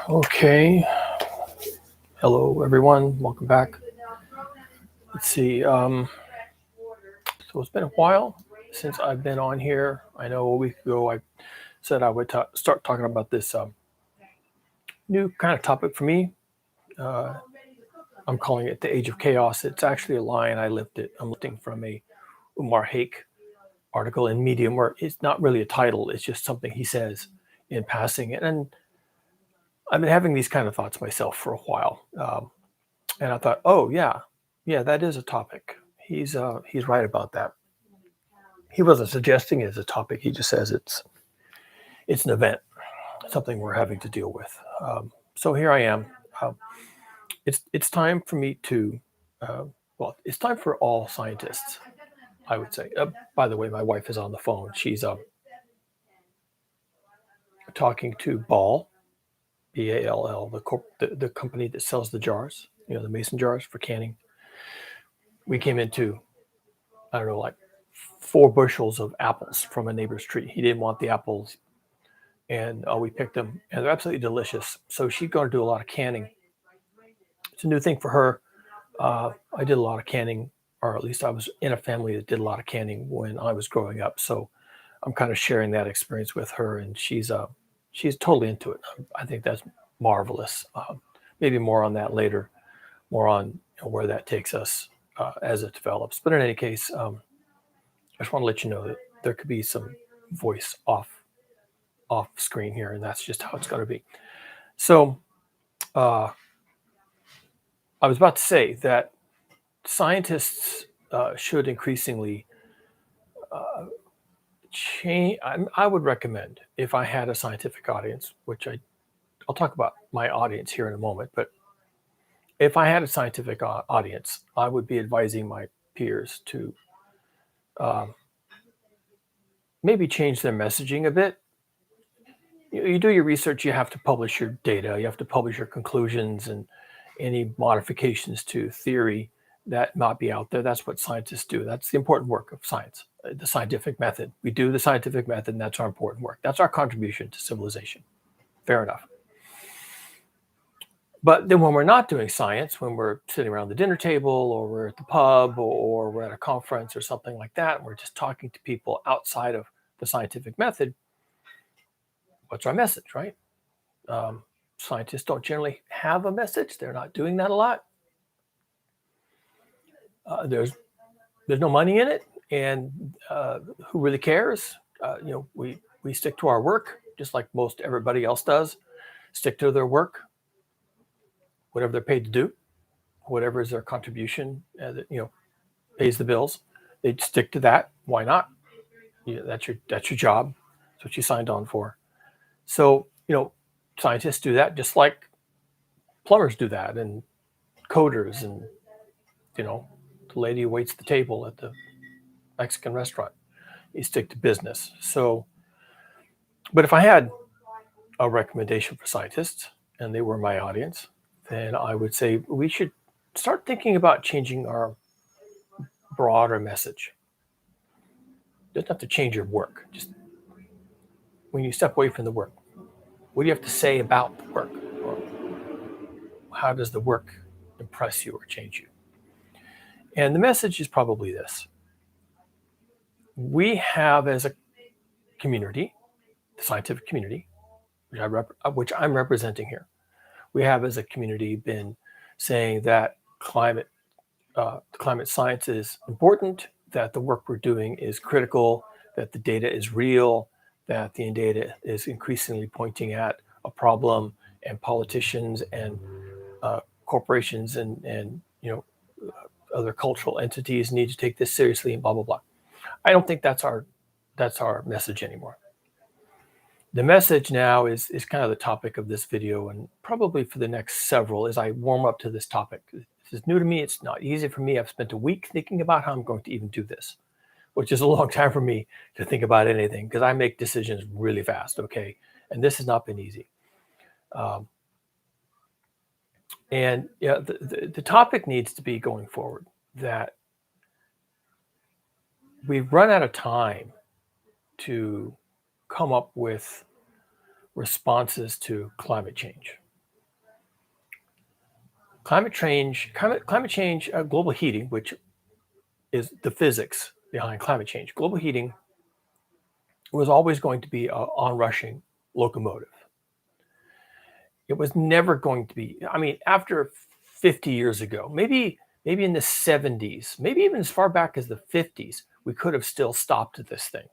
Okay. Hello, everyone. Welcome back. Let's see. So it's been a while since I've been on here. I know a week ago I said I would start talking about this new kind of topic for me. Uh, I'm calling it the Age of Chaos. It's actually a line I'm lifting from a Umar Haque article in Medium, where it's not really a title. It's just something he says in passing. And I've been having these kind of thoughts myself for a while. And I thought, oh yeah, that is a topic. He's right about that. He wasn't suggesting it as a topic. He just says it's an event, something we're having to deal with. So here I am. It's time for me to, it's time for all scientists, I would say. By the way, my wife is on the phone. She's talking to Ball, Ball, the company that sells the jars, the mason jars for canning. We came into, I don't know, like 4 bushels of apples from a neighbor's tree. He didn't want the apples, and we picked them, and they're absolutely delicious. So she's going to do a lot of canning. It's a new thing for her. I did a lot of canning, or at least I was in a family that did a lot of canning when I was growing up. So I'm kind of sharing that experience with her, and she's totally into it. I think that's marvelous. Maybe more on that later, more on where that takes us as it develops. But in any case, I just want to let you know that there could be some voice off screen here, and that's just how it's going to be. So I was about to say that scientists should increasingly change. I would recommend, if I had a scientific audience, which I'll talk about my audience here in a moment, but if I had a scientific audience, I would be advising my peers to maybe change their messaging a bit. You do your research, you have to publish your data, you have to publish your conclusions and any modifications to theory that might be out there. That's what scientists do. That's the important work of science, the scientific method. We do the scientific method, and that's our important work. That's our contribution to civilization. Fair enough. But then when we're not doing science, when we're sitting around the dinner table, or we're at the pub, or we're at a conference or something like that, and we're just talking to people outside of the scientific method, what's our message, right? Scientists don't generally have a message. They're not doing that a lot. There's no money in it, and who really cares? We stick to our work, just like most everybody else does. Stick to their work, whatever they're paid to do, whatever is their contribution, pays the bills. They stick to that. Why not? That's your job. That's what you signed on for. So scientists do that, just like plumbers do that, and coders, and the lady who waits the table at the Mexican restaurant. You stick to business. So, but if I had a recommendation for scientists, and they were my audience, then I would say we should start thinking about changing our broader message. You don't have to change your work. Just when you step away from the work, what do you have to say about the work? Or how does the work impress you or change you? And the message is probably this. We have, as a community, the scientific community, which I'm representing here, we have as a community been saying that climate science is important, that the work we're doing is critical, that the data is real, that the data is increasingly pointing at a problem, and politicians and corporations and other cultural entities need to take this seriously, and blah blah blah. I don't think that's our message anymore. The message now is kind of the topic of this video, and probably for the next several, as I warm up to this topic. This is new to me. It's not easy for me. I've spent a week thinking about how I'm going to even do this, which is a long time for me to think about anything, because I make decisions really fast, okay? And this has not been easy. And the topic needs to be, going forward, that we've run out of time to come up with responses to climate change. Climate change, global heating, which is the physics behind climate change. Global heating was always going to be an onrushing locomotive. It was never going to be, I mean, after 50 years ago, maybe in the 70s, maybe even as far back as the 50s, we could have still stopped this thing.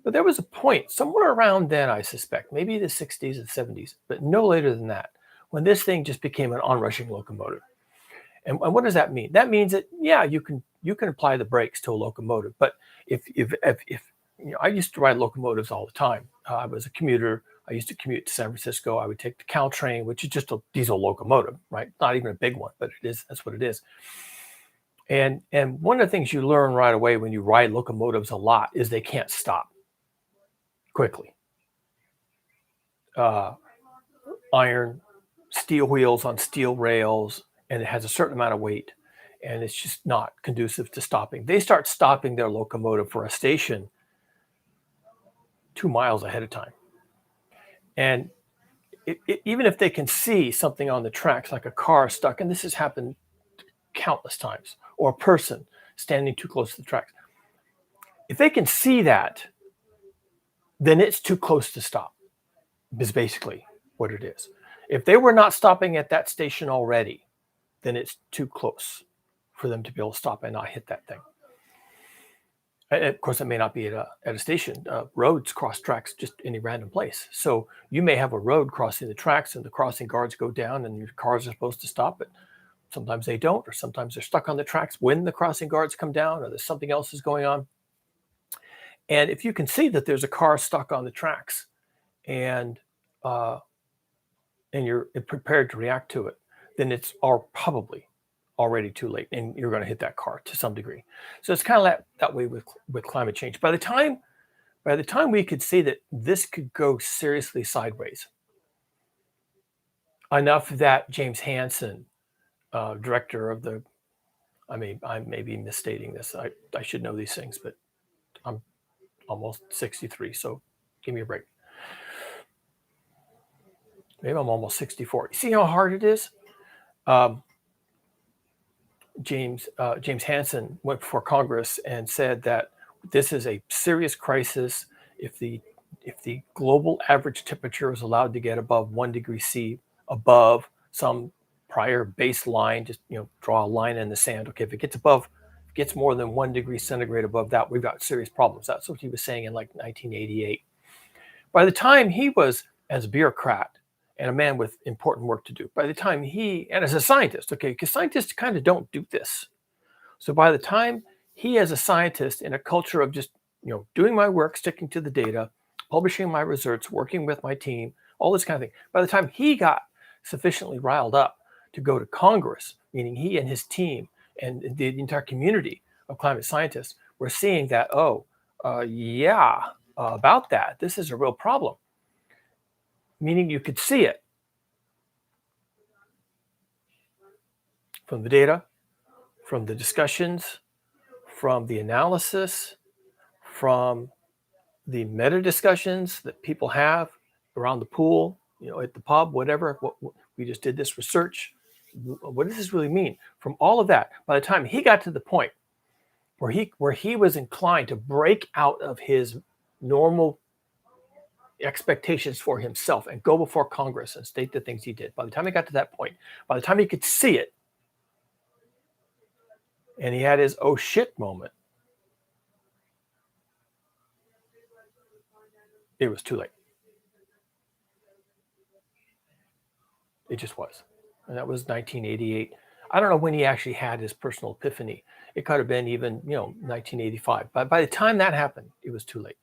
But there was a point somewhere around then, I suspect, maybe the 60s and 70s, but no later than that, when this thing just became an onrushing locomotive. And what does that mean? That means that, yeah, you can apply the brakes to a locomotive. But if I used to ride locomotives all the time. I was a commuter. I used to commute to San Francisco. I would take the Caltrain, which is just a diesel locomotive, right? Not even a big one, but it is. That's what it is. And one of the things you learn right away when you ride locomotives a lot is they can't stop quickly. Iron, steel wheels on steel rails, and it has a certain amount of weight, and it's just not conducive to stopping. They start stopping their locomotive for a station 2 miles ahead of time. And even if they can see something on the tracks, like a car stuck, and this has happened countless times, or a person standing too close to the tracks, if they can see that, then it's too close to stop, is basically what it is. If they were not stopping at that station already, then it's too close for them to be able to stop and not hit that thing. And of course, it may not be at a station. Roads cross tracks just any random place. So you may have a road crossing the tracks and the crossing guards go down and your cars are supposed to stop, but sometimes they don't, or sometimes they're stuck on the tracks when the crossing guards come down, or there's something else is going on. And if you can see that there's a car stuck on the tracks and you're prepared to react to it, then it's probably already too late, and you're going to hit that car to some degree. So it's kind of that way with climate change. By the time we could see that this could go seriously sideways, enough that James Hansen, director of the, I may be misstating this. I should know these things, but I'm almost 63, so give me a break. Maybe I'm almost 64. You see how hard it is? James Hansen went before Congress and said that this is a serious crisis. If the global average temperature is allowed to get above 1 degree C, above some prior baseline, just draw a line in the sand. Okay, if it gets more than 1 degree centigrade above that, we've got serious problems. That's what he was saying in like 1988. By the time he was, as a bureaucrat and a man with important work to do, by the time and as a scientist, okay, because scientists kind of don't do this. So by the time he, as a scientist in a culture of just, doing my work, sticking to the data, publishing my results, working with my team, all this kind of thing, by the time he got sufficiently riled up to go to Congress, meaning he and his team and the entire community of climate scientists were seeing that, about that, this is a real problem. Meaning you could see it from the data, from the discussions, from the analysis, from the meta discussions that people have around the pool, at the pub, whatever. We just did this research. What does this really mean? From all of that, by the time he got to the point where he was inclined to break out of his normal expectations for himself and go before Congress and state the things he did, by the time he got to that point, by the time he could see it, and he had his oh shit moment, it was too late. It just was. And that was 1988. I don't know when he actually had his personal epiphany. It could have been even, 1985. But by the time that happened, it was too late.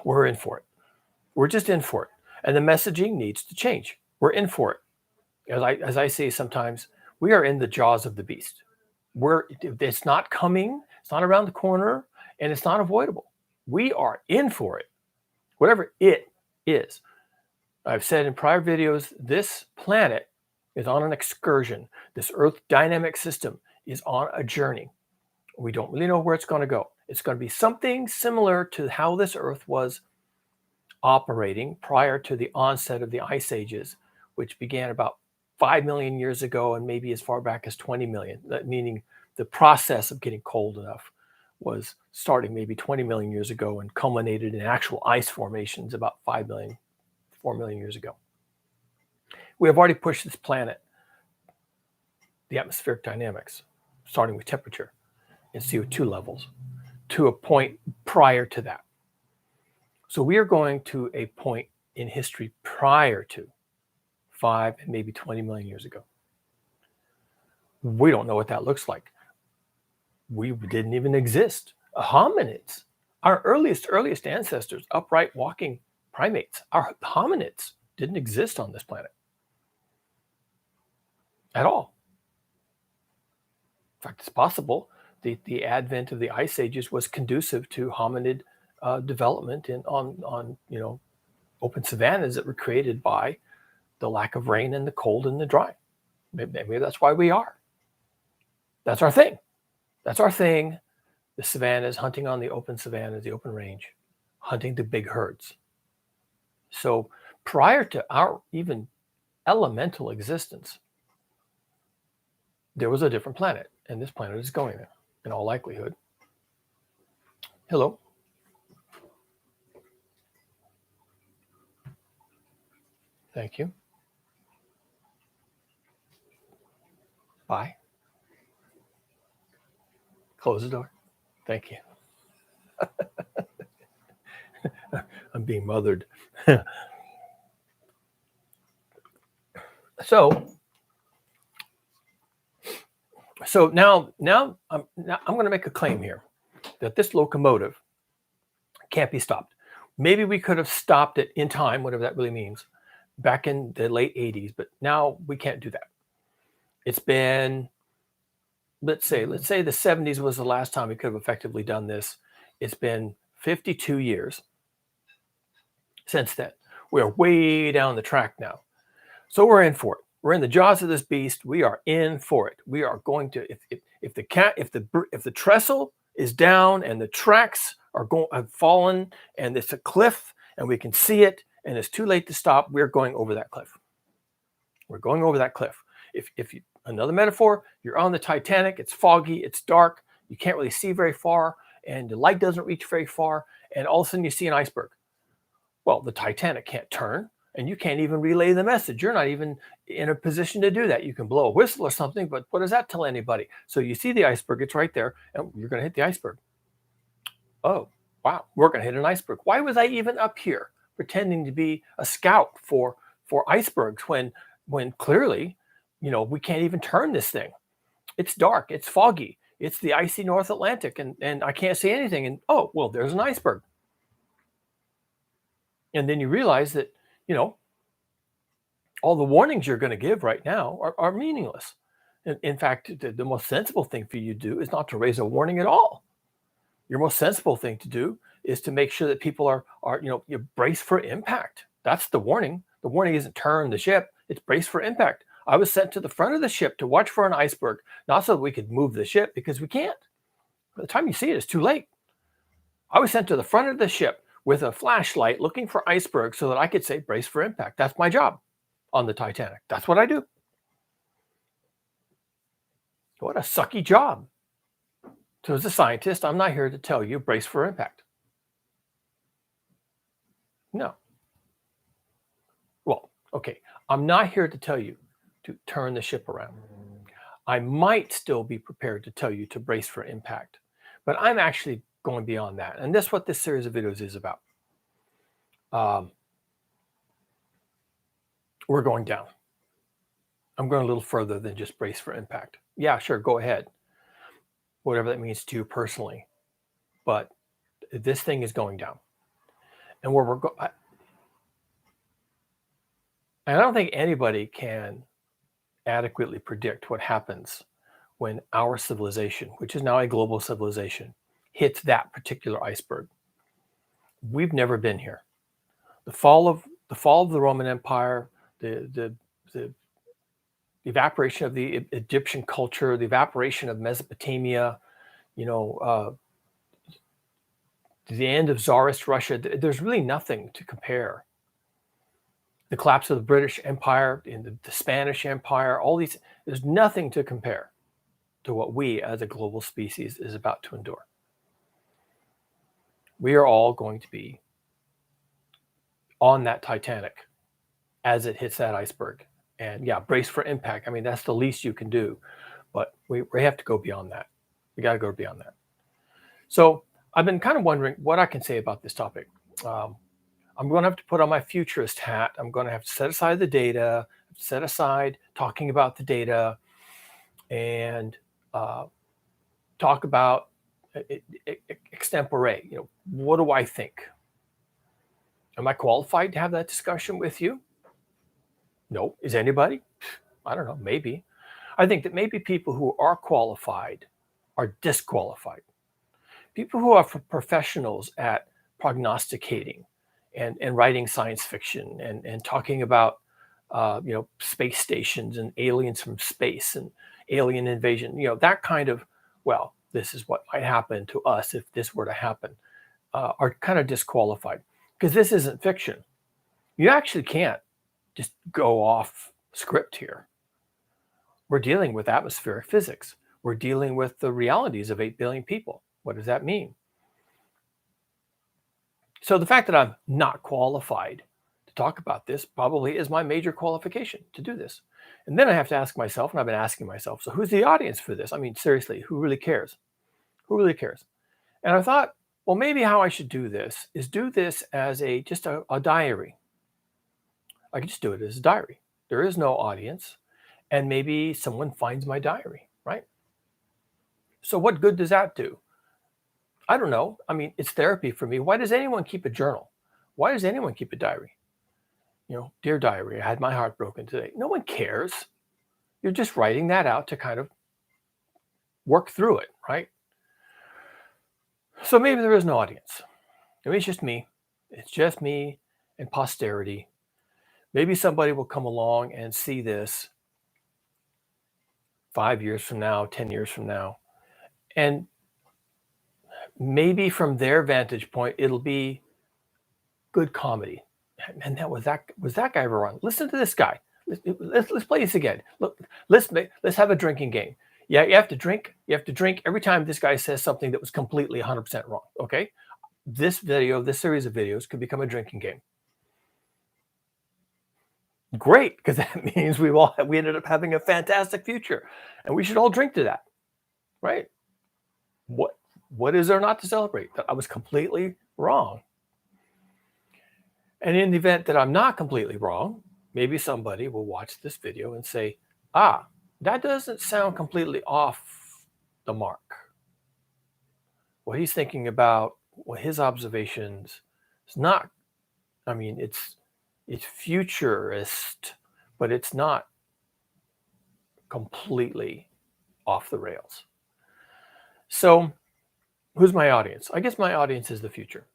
We're in for it. We're just in for it. And the messaging needs to change. We're in for it. As I say sometimes, we are in the jaws of the beast. It's not coming, it's not around the corner, and it's not avoidable. We are in for it, whatever it is. I've said in prior videos, this planet is on an excursion. This Earth dynamic system is on a journey. We don't really know where it's going to go. It's going to be something similar to how this Earth was operating prior to the onset of the ice ages, which began about 5 million years ago and maybe as far back as 20 million, meaning the process of getting cold enough was starting maybe 20 million years ago and culminated in actual ice formations about 5 million, 4 million years ago. We have already pushed this planet, the atmospheric dynamics, starting with temperature and CO2 levels, to a point prior to that. So we are going to a point in history prior to 5 and maybe 20 million years ago. We don't know what that looks like. We didn't even exist. Hominids, our earliest ancestors, upright walking primates, our hominids didn't exist on this planet at all. In fact, it's possible the advent of the ice ages was conducive to hominid development on open savannas that were created by the lack of rain and the cold and the dry. Maybe that's why we are. That's our thing. That's our thing. The savannas, hunting on the open savannas, the open range, hunting the big herds. So prior to our even elemental existence, there was a different planet, and this planet is going there in all likelihood. Hello. Thank you. Bye. Close the door. Thank you. I'm being mothered. So now I'm going to make a claim here that this locomotive can't be stopped. Maybe we could have stopped it in time, whatever that really means, back in the late 80s, but now we can't do that. It's been, let's say the 70s was the last time we could have effectively done this. It's been 52 years since then. We're way down the track now. So we're in for it. We're in the jaws of this beast. We are in for it. We are going to, if the trestle is down and the tracks have fallen and it's a cliff and we can see it and it's too late to stop, we're going over that cliff. We're going over that cliff. If you, another metaphor, you're on the Titanic, it's foggy, it's dark, you can't really see very far, and the light doesn't reach very far, and all of a sudden you see an iceberg. Well, the Titanic can't turn, and you can't even relay the message. You're not even in a position to do that. You can blow a whistle or something, but what does that tell anybody? So you see the iceberg, it's right there, and you're going to hit the iceberg. Oh, wow, we're going to hit an iceberg. Why was I even up here pretending to be a scout for icebergs when clearly, we can't even turn this thing? It's dark, it's foggy, it's the icy North Atlantic, and I can't see anything. And oh, well, there's an iceberg. And then you realize that, all the warnings you're going to give right now are meaningless. In fact, the most sensible thing for you to do is not to raise a warning at all. Your most sensible thing to do is to make sure that people are you brace for impact. That's the warning. The warning isn't turn the ship, it's brace for impact. I was sent to the front of the ship to watch for an iceberg, not so that we could move the ship, because we can't. By the time you see it, it's too late. I was sent to the front of the ship with a flashlight looking for icebergs so that I could say brace for impact. That's my job on the Titanic. That's what I do. What a sucky job. So as a scientist, I'm not here to tell you brace for impact. No. Well, okay. I'm not here to tell you to turn the ship around. I might still be prepared to tell you to brace for impact, but I'm actually going beyond that. And that's what this series of videos is about. We're going down. I'm going a little further than just brace for impact. Yeah, sure, go ahead. Whatever that means to you personally. But this thing is going down. And where we're going, I don't think anybody can adequately predict what happens when our civilization, which is now a global civilization, hits that particular iceberg. We've never been here. The fall of the Roman Empire, the evaporation of the Egyptian culture, the evaporation of Mesopotamia, the end of Tsarist Russia, there's really nothing to compare. The collapse of the British Empire, in the Spanish Empire, all these, there's nothing to compare to what we as a global species is about to endure. We are all going to be on that Titanic as it hits that iceberg. And yeah, brace for impact. I mean, that's the least you can do, but we have to go beyond that. We got to go beyond that. So I've been kind of wondering what I can say about this topic. I'm going to have to put on my futurist hat. I'm going to have to set aside the data, set aside talking about the data, and talk about extempore. You know, what do I think? Am I qualified to have that discussion with you? No. Is anybody? I don't know. Maybe. I think that maybe people who are qualified are disqualified. People who are professionals at prognosticating and writing science fiction and talking about space stations and aliens from space and alien invasion, that kind of, well, this is what might happen to us if this were to happen, are kind of disqualified because this isn't fiction. You actually can't just go off script here. We're dealing with atmospheric physics. We're dealing with the realities of 8 billion people. What does that mean? So the fact that I'm not qualified to talk about this probably is my major qualification to do this. And then I have to ask myself, and I've been asking myself, so who's the audience for this? I mean, seriously, who really cares? Who really cares? And I thought, well, maybe how I should do this is do this as just a diary. I could just do it as a diary. There is no audience, and maybe someone finds my diary, right? So what good does that do? I don't know. I mean, it's therapy for me. Why does anyone keep a journal? Why does anyone keep a diary? Dear diary, I had my heart broken today. No one cares. You're just writing that out to kind of work through it, right? So maybe there is no audience. Maybe it's just me. It's just me and posterity. Maybe somebody will come along and see this 5 years from now, 10 years from now, and maybe from their vantage point, it'll be good comedy. And that was that guy ever on? Listen to this guy. Let's play this again. Look, let's have a drinking game. Yeah, you have to drink. You have to drink every time this guy says something that was completely 100% wrong. Okay, this series of videos could become a drinking game. Great, because that means we ended up having a fantastic future, and we should all drink to that, right? What is there not to celebrate? That I was completely wrong. And in the event that I'm not completely wrong, maybe somebody will watch this video and say, that doesn't sound completely off the mark. What he's thinking about, his observations, it's not, I mean, it's futurist, but it's not completely off the rails. So who's my audience? I guess my audience is the future.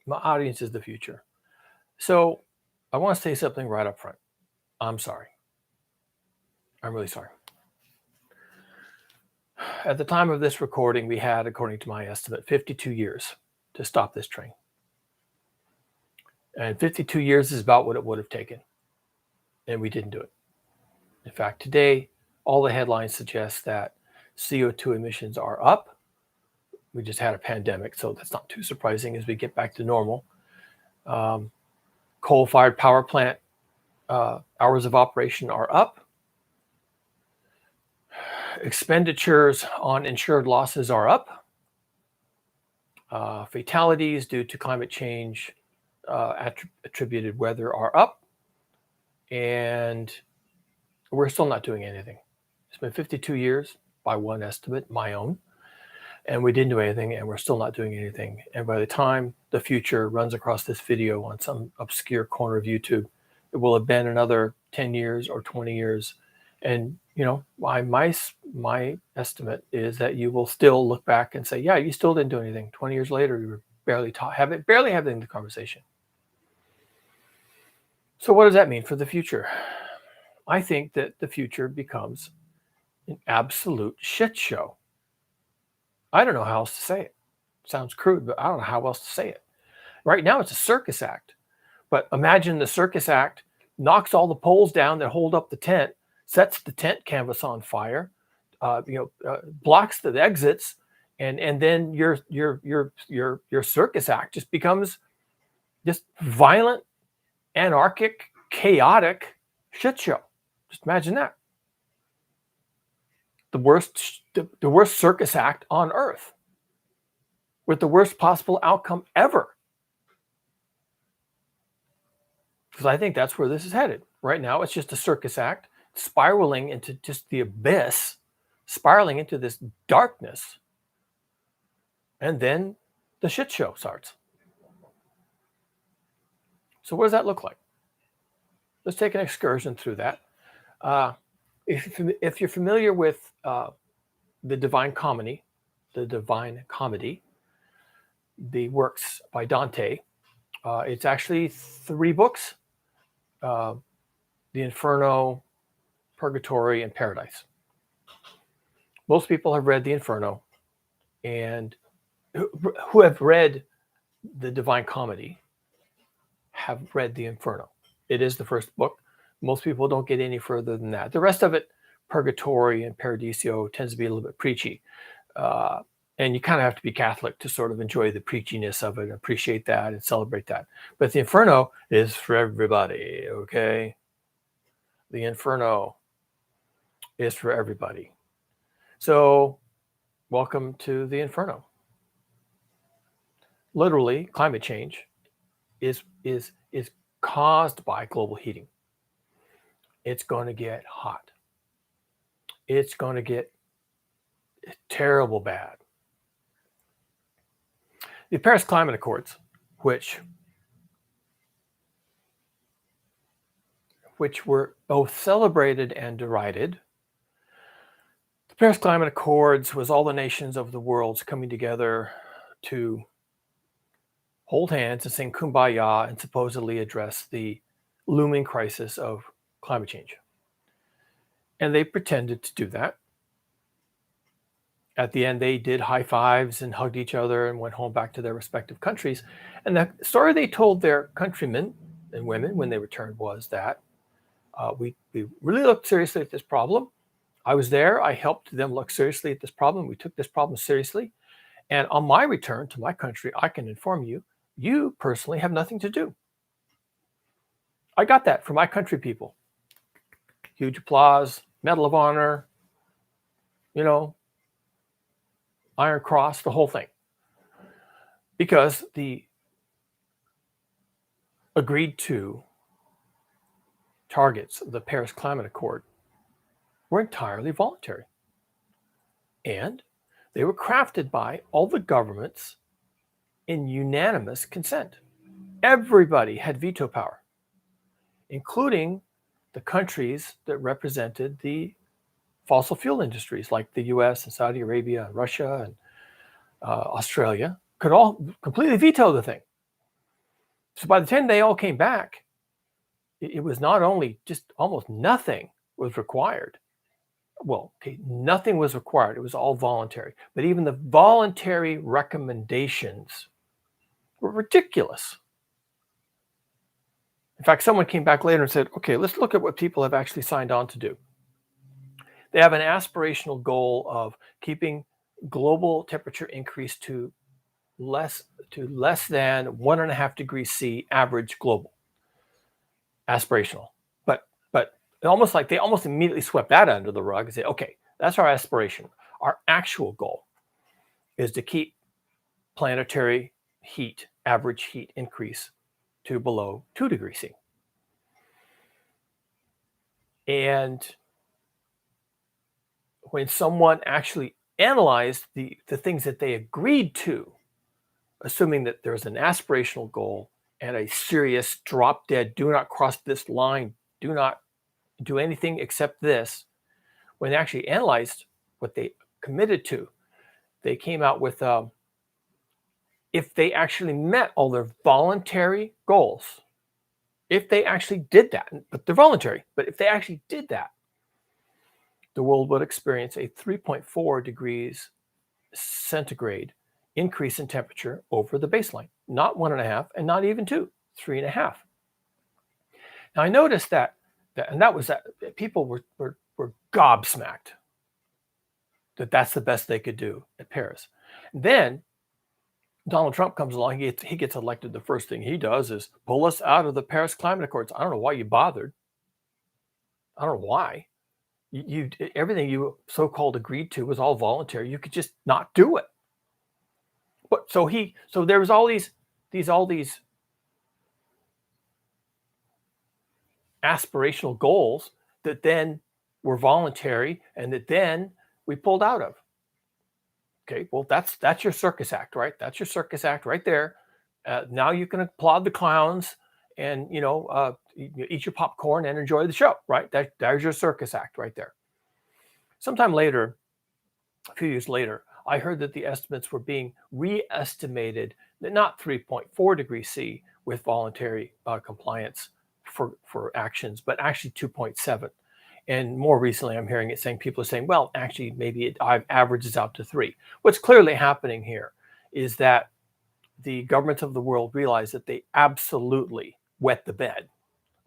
My audience is the future. So I want to say something right up front. I'm sorry. I'm really sorry. At the time of this recording, we had, according to my estimate, 52 years to stop this train. And 52 years is about what it would have taken. And we didn't do it. In fact, today, all the headlines suggest that CO2 emissions are up. We just had a pandemic, so that's not too surprising as we get back to normal. Coal-fired power plant hours of operation are up. Expenditures on insured losses are up. Fatalities due to climate change attributed weather are up. And we're still not doing anything. It's been 52 years by one estimate, my own. And we didn't do anything, and we're still not doing anything. And by the time the future runs across this video on some obscure corner of YouTube, it will have been another 10 years or 20 years. And, my estimate is that you will still look back and say, yeah, you still didn't do anything. 20 years later, you were barely having the conversation. So what does that mean for the future? I think that the future becomes an absolute shit show. I don't know how else to say it. Sounds crude, but I don't know how else to say it. Right now, it's a circus act. But imagine the circus act knocks all the poles down that hold up the tent, sets the tent canvas on fire, blocks the exits, and then your circus act just becomes just violent, anarchic, chaotic shit show. Just imagine that. The worst circus act on earth with the worst possible outcome ever. Because I think that's where this is headed. Right now, it's just a circus act spiraling into just the abyss, spiraling into this darkness. And then the shit show starts. So what does that look like? Let's take an excursion through that. If you're familiar with the Divine Comedy, the works by Dante, it's actually 3 books: the Inferno, Purgatory, and Paradise. Most people have read the Inferno, and who have read the Divine Comedy have read the Inferno. It is the first book. Most people don't get any further than that. The rest of it, Purgatory and Paradiso, tends to be a little bit preachy. And you kind of have to be Catholic to sort of enjoy the preachiness of it, appreciate that, and celebrate that. But the Inferno is for everybody, okay? The Inferno is for everybody. So, welcome to the Inferno. Literally, climate change is caused by global heating. It's going to get hot. It's going to get terrible bad. The Paris Climate Accords, which were both celebrated and derided. The Paris Climate Accords was all the nations of the world coming together to hold hands and sing Kumbaya and supposedly address the looming crisis of climate change. And they pretended to do that. At the end, they did high fives and hugged each other and went home back to their respective countries. And the story they told their countrymen and women when they returned was that we really looked seriously at this problem. I was there. I helped them look seriously at this problem. We took this problem seriously. And on my return to my country, I can inform you, you personally have nothing to do. I got that from my country people. Huge applause, Medal of Honor, Iron Cross, the whole thing. Because the agreed to targets of the Paris Climate Accord were entirely voluntary. And they were crafted by all the governments in unanimous consent. Everybody had veto power, including the countries that represented the fossil fuel industries like the US and Saudi Arabia and Russia and Australia could all completely veto the thing. So by the time they all came back, it was not only just almost nothing was required. Well, okay, nothing was required. It was all voluntary. But even the voluntary recommendations were ridiculous. In fact, someone came back later and said, okay, let's look at what people have actually signed on to do. They have an aspirational goal of keeping global temperature increase to less than 1.5 degrees C average global. Aspirational. But almost like they almost immediately swept that under the rug and said, okay, that's our aspiration. Our actual goal is to keep planetary heat, average heat increase to below 2 degrees C. And when someone actually analyzed the things that they agreed to, assuming that there's an aspirational goal and a serious drop dead, do not cross this line, do not do anything except this, when they actually analyzed what they committed to, they came out with, if they actually met all their voluntary goals, if they actually did that, but they're voluntary, but if they actually did that, the world would experience a 3.4 degrees centigrade increase in temperature over the baseline, not 1.5 and not even 2, 3.5. Now I noticed that people were gobsmacked that that's the best they could do at Paris. Then Donald Trump comes along, he gets elected. The first thing he does is pull us out of the Paris Climate Accords. I don't know why you bothered. I don't know why. You everything you so-called agreed to was all voluntary. You could just not do it. But so there was all these aspirational goals that then were voluntary and that then we pulled out of. Okay, well, that's your circus act, right? That's your circus act right there. Now you can applaud the clowns and you eat your popcorn and enjoy the show, right? There's your circus act right there. Sometime later, a few years later, I heard that the estimates were being re-estimated, that not 3.4 degrees C with voluntary compliance for actions, but actually 2.7. And more recently, I'm hearing it saying people are saying, well, actually, maybe it averages out to 3. What's clearly happening here is that the governments of the world realize that they absolutely wet the bed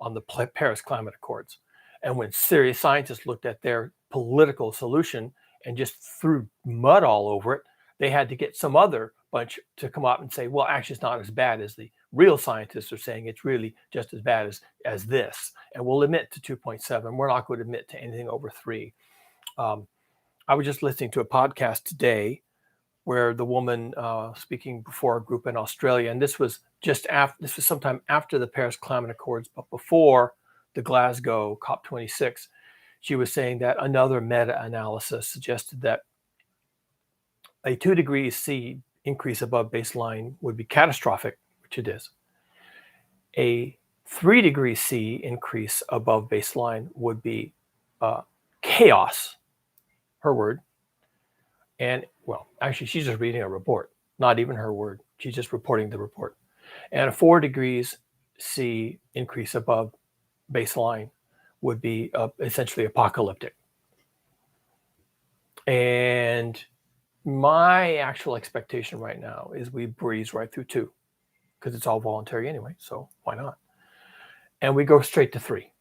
on the Paris Climate Accords. And when serious scientists looked at their political solution and just threw mud all over it, they had to get some other bunch to come up and say, well, actually, it's not as bad as the real scientists are saying. It's really just as bad as this. And we'll admit to 2.7. We're not going to admit to anything over 3. I was just listening to a podcast today where the woman speaking before a group in Australia, and this was sometime after the Paris Climate Accords, but before the Glasgow COP26, she was saying that another meta-analysis suggested that a 2 degrees C increase above baseline would be catastrophic, which it is. A 3 degrees C increase above baseline would be chaos, her word. And well, actually, she's just reading a report, not even her word. She's just reporting the report. And a 4 degrees C increase above baseline would be essentially apocalyptic. And my actual expectation right now is we breeze right through 2 because it's all voluntary anyway. So why not? And we go straight to 3.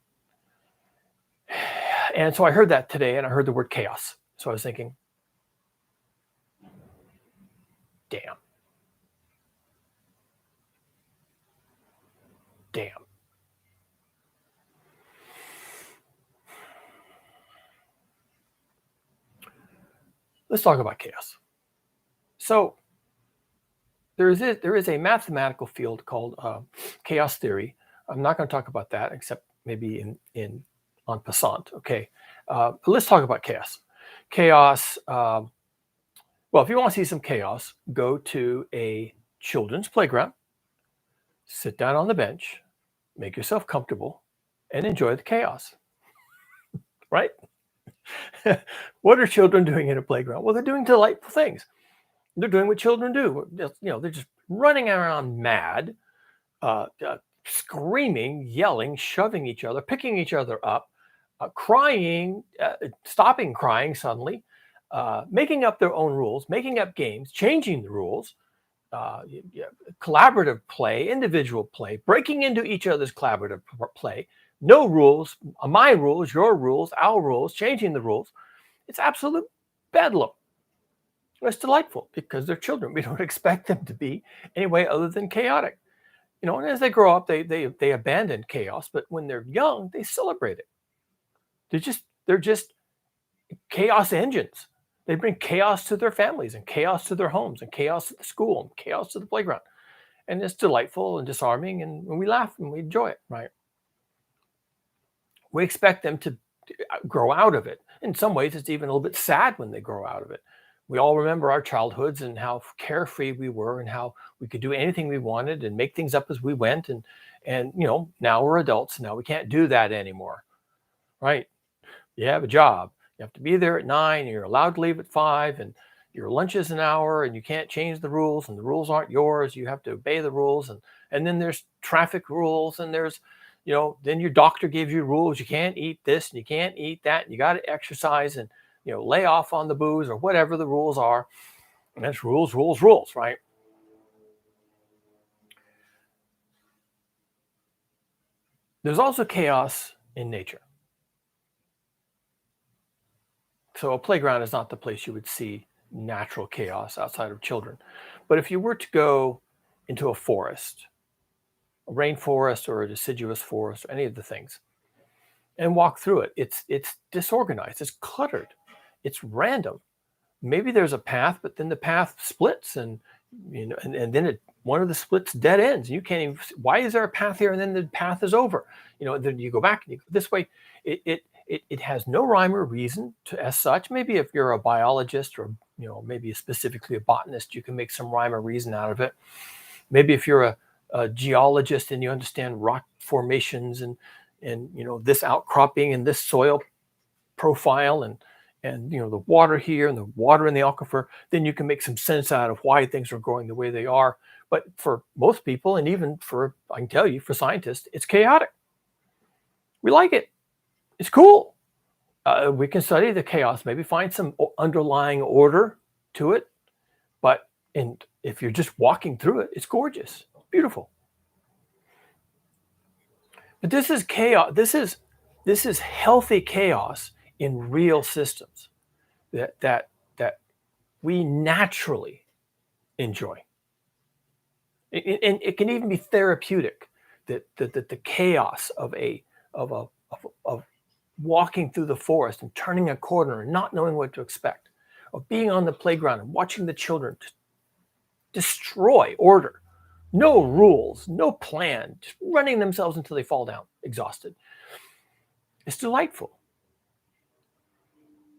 And so I heard that today and I heard the word chaos. So I was thinking, damn. Let's talk about chaos. So there is a mathematical field called chaos theory. I'm not going to talk about that except maybe in en passant. Okay, let's talk about chaos. Chaos. Well, if you want to see some chaos, go to a children's playground, sit down on the bench, make yourself comfortable, and enjoy the chaos. Right? What are children doing in a playground? Well, they're doing delightful things. They're doing what children do. They're just running around mad, screaming, yelling, shoving each other, picking each other up, crying, stopping crying suddenly, making up their own rules, making up games, changing the rules, collaborative play, individual play, breaking into each other's collaborative play, no rules, my rules, your rules, our rules, changing the rules. It's absolute bedlam. It's delightful because they're children. We don't expect them to be any way other than chaotic. And as they grow up, they abandon chaos. But when they're young, they celebrate it. They're just chaos engines. They bring chaos to their families and chaos to their homes and chaos to the school and chaos to the playground. And it's delightful and disarming, and we laugh and we enjoy it, right? We expect them to grow out of it. In some ways, it's even a little bit sad when they grow out of it. We all remember our childhoods and how carefree we were and how we could do anything we wanted and make things up as we went. And now we're adults. Now we can't do that anymore, right? You have a job. You have to be there at 9. And you're allowed to leave at 5. And your lunch is an hour. And you can't change the rules. And the rules aren't yours. You have to obey the rules. And then there's traffic rules. And there's then your doctor gives you rules. You can't eat this and you can't eat that. And you got to exercise and lay off on the booze or whatever the rules are. And that's rules, rules, rules, right? There's also chaos in nature. So a playground is not the place you would see natural chaos outside of children. But if you were to go into a forest, a rainforest or a deciduous forest, or any of the things, and walk through it, it's disorganized, it's cluttered, it's random. Maybe there's a path, but then the path splits, and and then one of the splits dead ends. You can't even. Why is there a path here, and then the path is over? Then you go back and you go this way. It has no rhyme or reason to as such. Maybe if you're a biologist or maybe specifically a botanist, you can make some rhyme or reason out of it. Maybe if you're a geologist and you understand rock formations and this outcropping and this soil profile and the water here and the water in the aquifer, then you can make some sense out of why things are growing the way they are. But for most people, and even I can tell you, for scientists, it's chaotic. We like it. It's cool. We can study the chaos, maybe find some underlying order to it. And if you're just walking through it, it's gorgeous, beautiful. But this is chaos. This is healthy chaos in real systems that we naturally enjoy. And it can even be therapeutic. That the chaos of walking through the forest and turning a corner and not knowing what to expect, of being on the playground and watching the children destroy order, no rules, no plan, just running themselves until they fall down exhausted. It's delightful.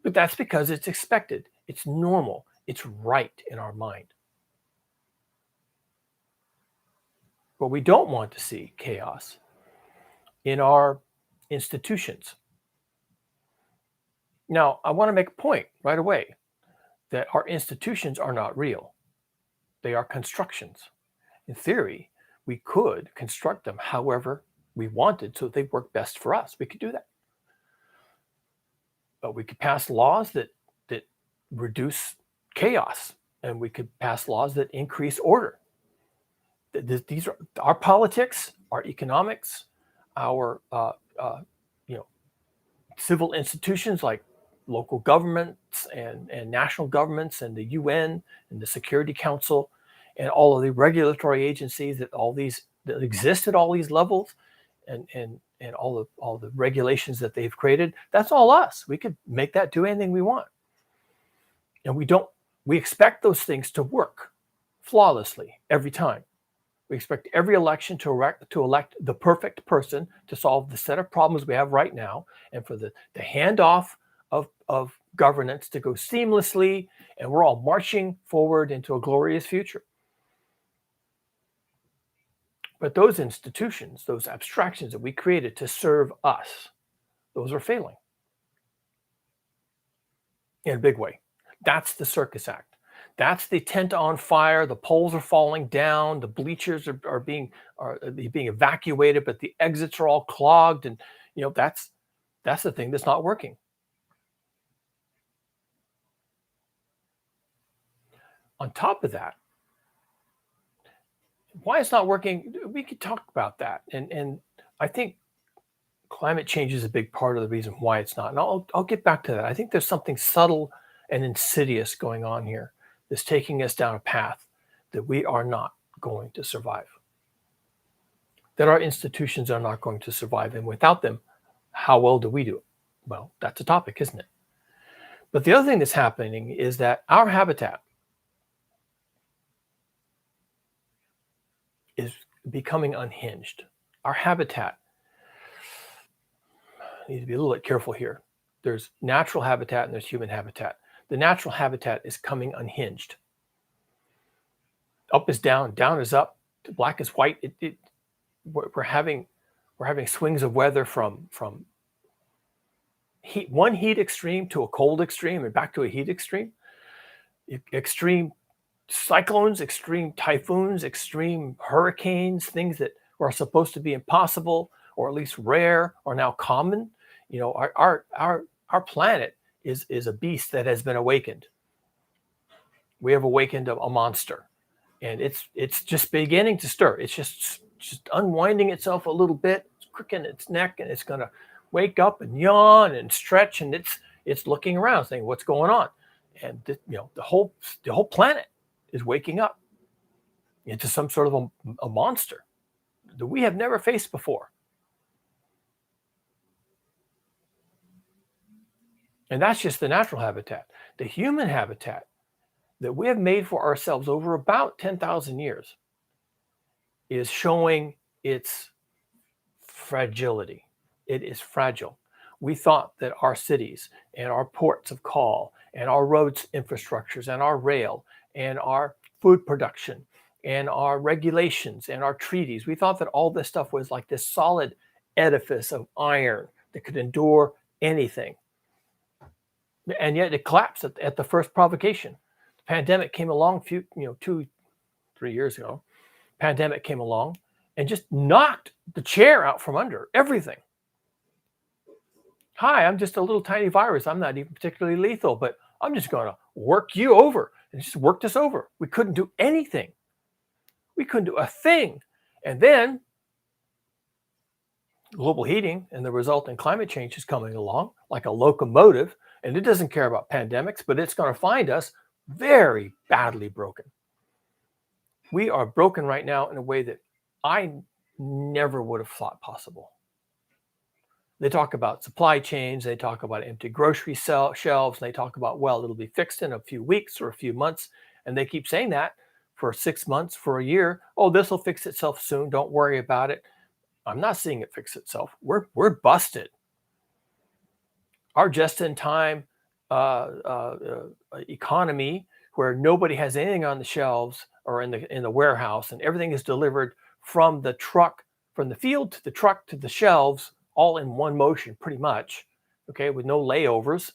But that's because it's expected, it's normal, it's right in our mind. But we don't want to see chaos in our institutions. Now, I want to make a point right away that our institutions are not real. They are constructions. In theory, we could construct them however we wanted so that they work best for us. We could do that. But we could pass laws that reduce chaos, and we could pass laws that increase order. These are our politics, our economics, our civil institutions like local governments and national governments and the UN and the Security Council and all of the regulatory agencies that exist at all these levels and all the regulations that they've created. That's all us. We could make that do anything we want. And we expect those things to work flawlessly every time. We expect every election to elect the perfect person to solve the set of problems we have right now, and for the handoff of governance to go seamlessly, and we're all marching forward into a glorious future. But those institutions, those abstractions that we created to serve us, those are failing in a big way. That's the circus act. That's the tent on fire. The poles are falling down. The bleachers are being evacuated, but the exits are all clogged, and that's the thing that's not working. On top of that, why it's not working, we could talk about that, and I think climate change is a big part of the reason why it's not. And I'll get back to that. I think there's something subtle and insidious going on here that's taking us down a path that we are not going to survive. That our institutions are not going to survive, and without them, how well do we do it? Well, that's a topic, isn't it? But the other thing that's happening is that our habitat is becoming unhinged. Our habitat, I need to be a little bit careful here. There's natural habitat and there's human habitat. The natural habitat is coming unhinged. Up is down, down is up, black is white. We're having swings of weather from one heat extreme to a cold extreme and back to a heat extreme. Extreme cyclones, extreme typhoons, extreme hurricanes, things that were supposed to be impossible or at least rare are now common. Our planet is a beast that has been awakened. We have awakened a monster, and it's just beginning to stir. It's just unwinding itself a little bit, it's cricking its neck, and it's going to wake up and yawn and stretch, and it's looking around saying, what's going on? And the whole planet is waking up into some sort of a monster that we have never faced before. And that's just the natural habitat. The human habitat that we have made for ourselves over about 10,000 years is showing its fragility. It is fragile. We thought that our cities and our ports of call and our roads infrastructures and our rail and our food production and our regulations and our treaties, we thought that all this stuff was like this solid edifice of iron that could endure anything. And yet it collapsed at the first provocation. The pandemic came along 2-3 years ago. Pandemic came along and just knocked the chair out from under everything. Hi, I'm just a little tiny virus. I'm not even particularly lethal, but I'm just going to work you over and just worked us over. We couldn't do anything. We couldn't do a thing. And then global heating and the resulting climate change is coming along like a locomotive, and it doesn't care about pandemics, but it's going to find us very badly broken. We are broken right now in a way that I never would have thought possible. They talk about supply chains, they talk about empty grocery shelves, and they talk about, well, it'll be fixed in a few weeks or a few months, and they keep saying that for 6 months, for a year. Oh, this will fix itself soon, don't worry about it. I'm not seeing it fix itself. We're busted. Our just-in-time economy, where nobody has anything on the shelves or in the warehouse, and everything is delivered from the truck, from the field to the truck to the shelves, all in one motion, pretty much. Okay, with no layovers.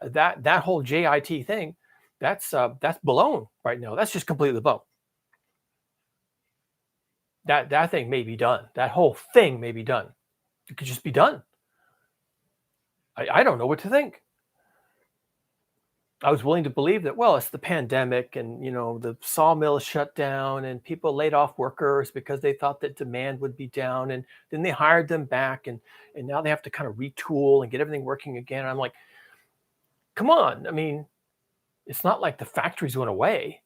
That whole JIT thing, that's blown right now. That's just completely blown. That thing may be done. That whole thing may be done. It could just be done. I don't know what to think. I was willing to believe that, well, it's the pandemic and, the sawmill shut down and people laid off workers because they thought that demand would be down. And then they hired them back and now they have to kind of retool and get everything working again. And I'm like, come on. I mean, it's not like the factories went away.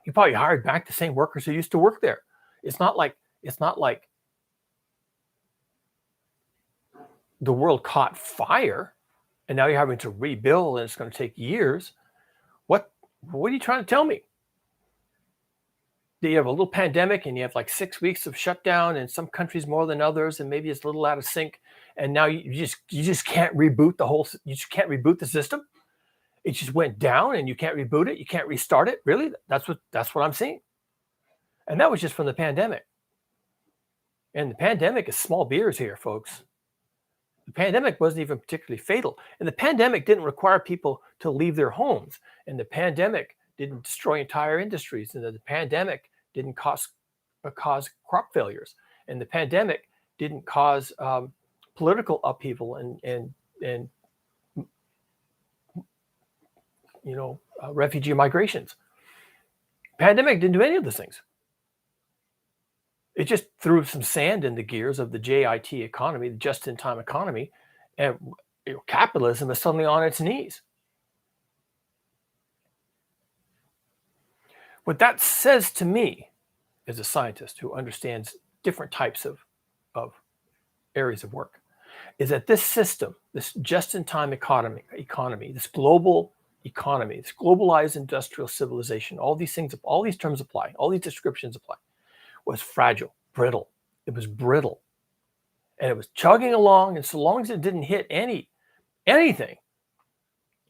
You probably hired back the same workers who used to work there. It's not like the world caught fire and now you're having to rebuild and it's going to take years. What are you trying to tell me? That you have a little pandemic and you have like 6 weeks of shutdown in some countries more than others, and maybe it's a little out of sync, and now you just can't reboot you just can't reboot the system. It just went down and you can't reboot it, you can't restart it. Really? That's what I'm seeing. And that was just from the pandemic. And the pandemic is small beers here, folks. The pandemic wasn't even particularly fatal. And the pandemic didn't require people to leave their homes. And the pandemic didn't destroy entire industries. And the pandemic didn't cause crop failures. And the pandemic didn't cause political upheaval and refugee migrations. Pandemic didn't do any of those things. It just threw some sand in the gears of the JIT economy, the just-in-time economy, and capitalism is suddenly on its knees. What that says to me, as a scientist who understands different types of areas of work, is that this system, this just-in-time economy, this global economy, this globalized industrial civilization, all these terms apply, all these descriptions apply, was fragile, brittle. It was brittle. And it was chugging along, and so long as it didn't hit anything,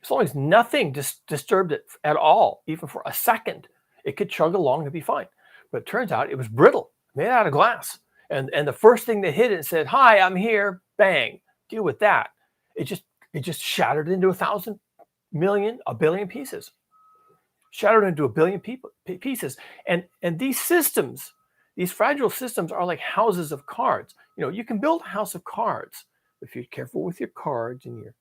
as long as nothing disturbed it at all, even for a second, it could chug along and be fine. But it turns out it was brittle, made out of glass. And the first thing that hit it said, "Hi, I'm here," bang, deal with that. It just shattered into 1,000 million, a billion pieces. Shattered into a billion pieces. And these systems, these fragile systems, are like houses of cards. You can build a house of cards if you're careful with your cards and your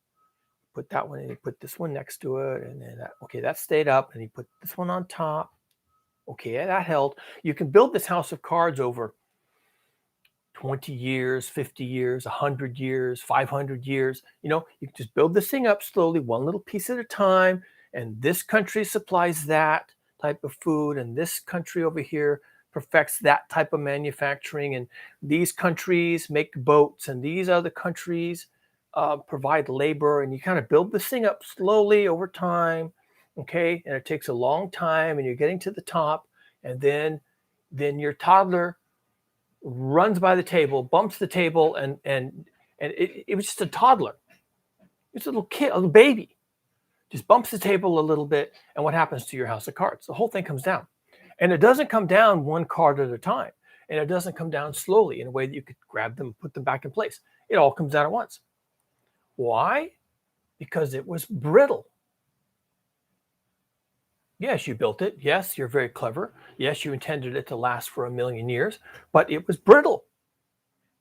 put that one, and he put this one next to it, and then that stayed up, and he put this one on top. Okay, that held. You can build this house of cards over 20 years, 50 years, 100 years, 500 years. You can just build this thing up slowly, one little piece at a time. And this country supplies that type of food, and this country over here perfects that type of manufacturing. And these countries make boats, and these other countries provide labor. And you kind of build this thing up slowly over time. Okay, and it takes a long time, and you're getting to the top, and then your toddler runs by the table, bumps the table, and it was just a toddler. It's a little kid, a little baby, just bumps the table a little bit, and what happens to your house of cards? The whole thing comes down. And it doesn't come down one card at a time, and it doesn't come down slowly in a way that you could grab them and put them back in place. It all comes down at once. Why? Because it was brittle. Yes, you built it. Yes, you're very clever. Yes, you intended it to last for 1,000,000 years, but it was brittle.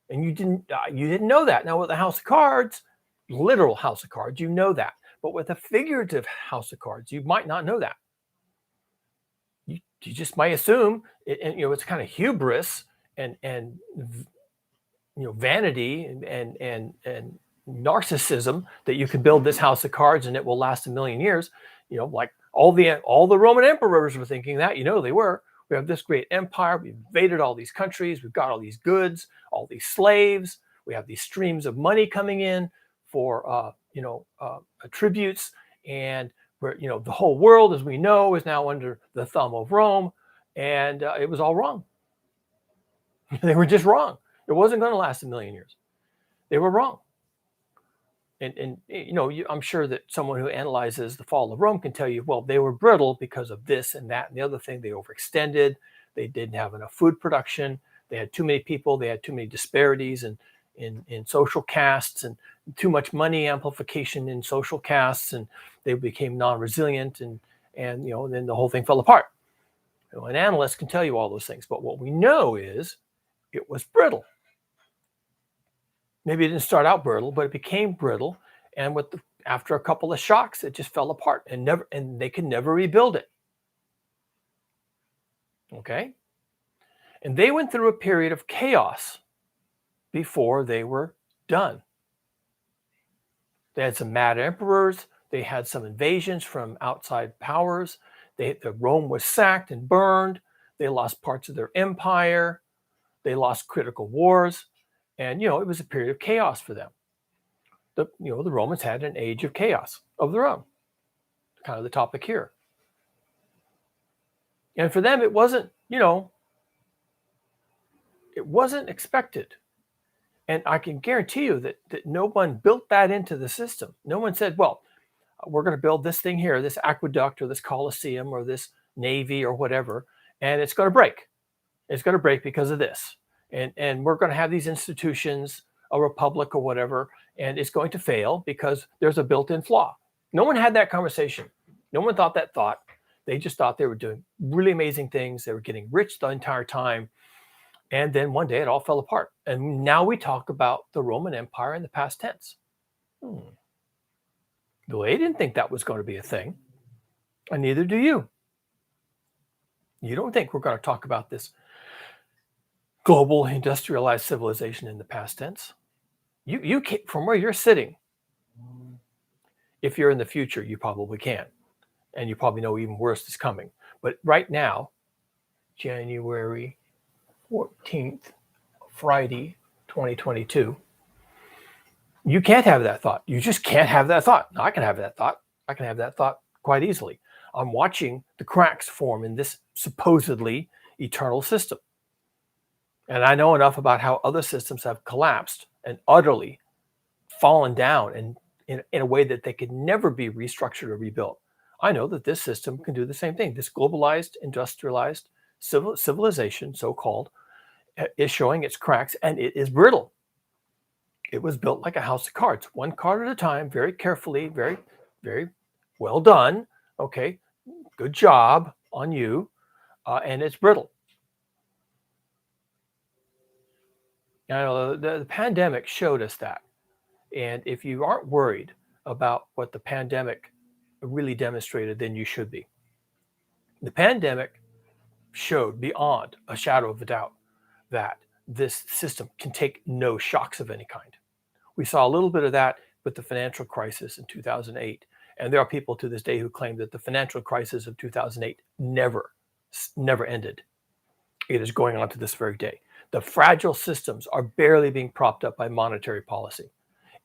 And you didn't know that. Now with a house of cards, literal house of cards, you know that. But with a figurative house of cards, you might not know that. You just might assume it's kind of hubris and vanity and narcissism that you can build this house of cards and it will last 1,000,000 years. Like all the Roman emperors were thinking that. They were. We have this great empire. We've invaded all these countries. We've got all these goods, all these slaves. We have these streams of money coming in for tributes, and where the whole world, as we know, is now under the thumb of Rome, and it was all wrong. They were just wrong. It wasn't going to last 1,000,000 years. They were wrong. And I'm sure that someone who analyzes the fall of Rome can tell you, well, they were brittle because of this and that and the other thing. They overextended. They didn't have enough food production. They had too many people. They had too many disparities in social castes, and too much money amplification in social castes, and they became non-resilient, and then the whole thing fell apart. An analyst can tell you all those things, but what we know is it was brittle. Maybe it didn't start out brittle, but it became brittle, and after a couple of shocks, it just fell apart, and they could never rebuild it. Okay, and they went through a period of chaos before they were done. They had some mad emperors. They had some invasions from outside powers. Rome was sacked and burned. They lost parts of their empire. They lost critical wars. And, it was a period of chaos for them. The Romans had an age of chaos of their own, kind of the topic here. And for them, it wasn't expected. And I can guarantee you that no one built that into the system. No one said, well, we're going to build this thing here, this aqueduct or this coliseum or this navy or whatever, and it's going to break. It's going to break because of this. And we're going to have these institutions, a republic or whatever, and it's going to fail because there's a built-in flaw. No one had that conversation. No one thought that thought. They just thought they were doing really amazing things. They were getting rich the entire time. And then one day it all fell apart. And now we talk about the Roman Empire in the past tense. They didn't think that was going to be a thing. And neither do you. You don't think we're going to talk about this global industrialized civilization in the past tense. You can't, from where you're sitting, if you're in the future, you probably can. And you probably know even worse is coming. But right now, January 14th, Friday, 2022, you can't have that thought. You just can't have that thought. I can have that thought. I can have that thought quite easily. I'm watching the cracks form in this supposedly eternal system. And I know enough about how other systems have collapsed and utterly fallen down and in a way that they could never be restructured or rebuilt. I know that this system can do the same thing. This globalized, industrialized civilization, so-called, is showing its cracks, and it is brittle. It was built like a house of cards, one card at a time, very carefully, very, very well done. Okay, good job on you, and it's brittle. The pandemic showed us that. And if you aren't worried about what the pandemic really demonstrated than you should be. The pandemic showed beyond a shadow of a doubt that this system can take no shocks of any kind. We saw a little bit of that with the financial crisis in 2008. And there are people to this day who claim that the financial crisis of 2008 never ended. It is going on to this very day. The fragile systems are barely being propped up by monetary policy.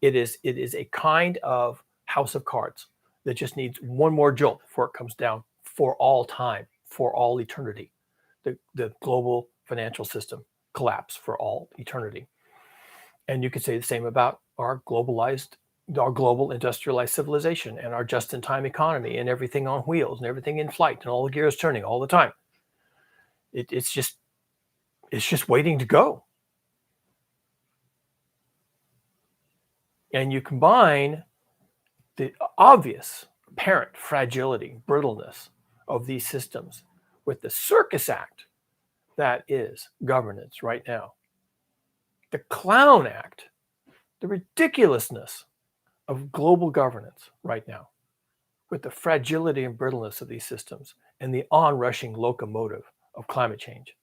It is a kind of house of cards that just needs one more jolt before it comes down for all time, for all eternity. The global financial system collapse for all eternity. And you could say the same about our global industrialized civilization and our just-in-time economy and everything on wheels and everything in flight and all the gears turning all the time. It's just waiting to go. And you combine the obvious, apparent fragility, brittleness of these systems with the circus act that is governance right now. The clown act, the ridiculousness of global governance right now, with the fragility and brittleness of these systems and the onrushing locomotive of climate change.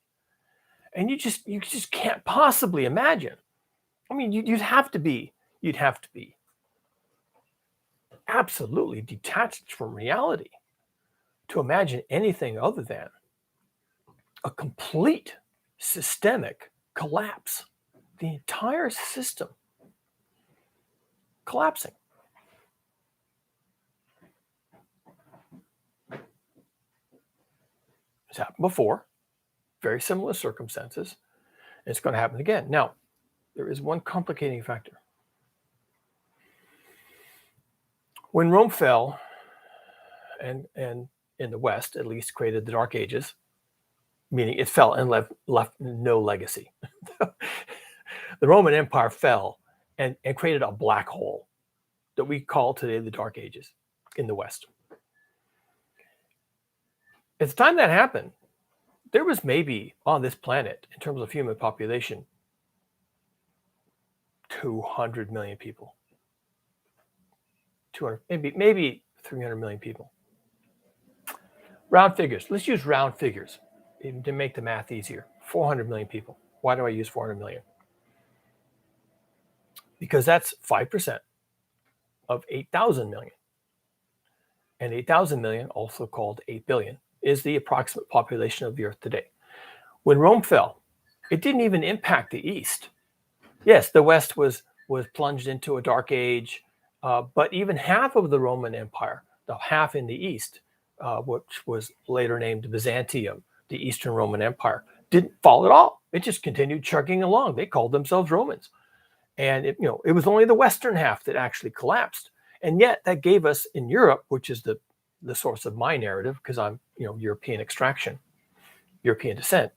And you just can't possibly imagine. I mean, you'd have to be absolutely detached from reality to imagine anything other than a complete systemic collapse. The entire system collapsing. It's happened before, very similar circumstances. It's going to happen again. Now, there is one complicating factor. When Rome fell, and in the West at least created the Dark Ages, meaning it fell and left no legacy. The Roman Empire fell and created a black hole that we call today the Dark Ages in the West. At the time that happened, there was maybe on this planet, in terms of human population, 200 million people. 200, maybe 300 million people. Round figures. Let's use round figures to make the math easier. 400 million people. Why do I use 400 million? Because that's 5% of 8,000 million. And 8,000 million, also called 8 billion, is the approximate population of the Earth today. When Rome fell, it didn't even impact the East. Yes, the West was plunged into a dark age, but even half of the Roman Empire, the half in the East, which was later named Byzantium, the Eastern Roman Empire, didn't fall at all. It just continued chugging along. They called themselves Romans. And it was only the Western half that actually collapsed. And yet that gave us in Europe, which is the source of my narrative, because I'm European extraction, European descent,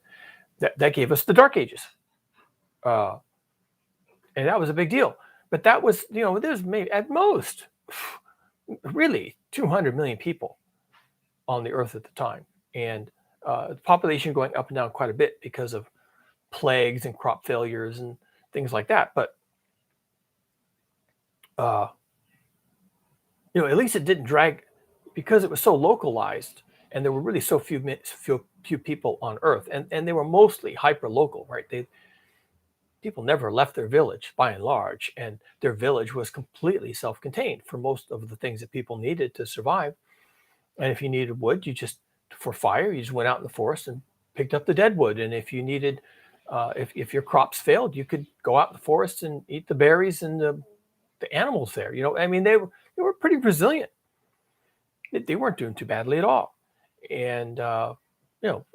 that gave us the Dark Ages. And that was a big deal. But that was, there's maybe at most really 200 million people on the Earth at the time. And the population going up and down quite a bit because of plagues and crop failures and things like that. But at least it didn't drag, because it was so localized and there were really so few people on Earth, and they were mostly hyper local, right? People never left their village by and large, and their village was completely self-contained for most of the things that people needed to survive. And if you needed wood, for fire, you just went out in the forest and picked up the dead wood. And if you needed, if your crops failed, you could go out in the forest and eat the berries and the animals there. They were pretty resilient. They weren't doing too badly at all. And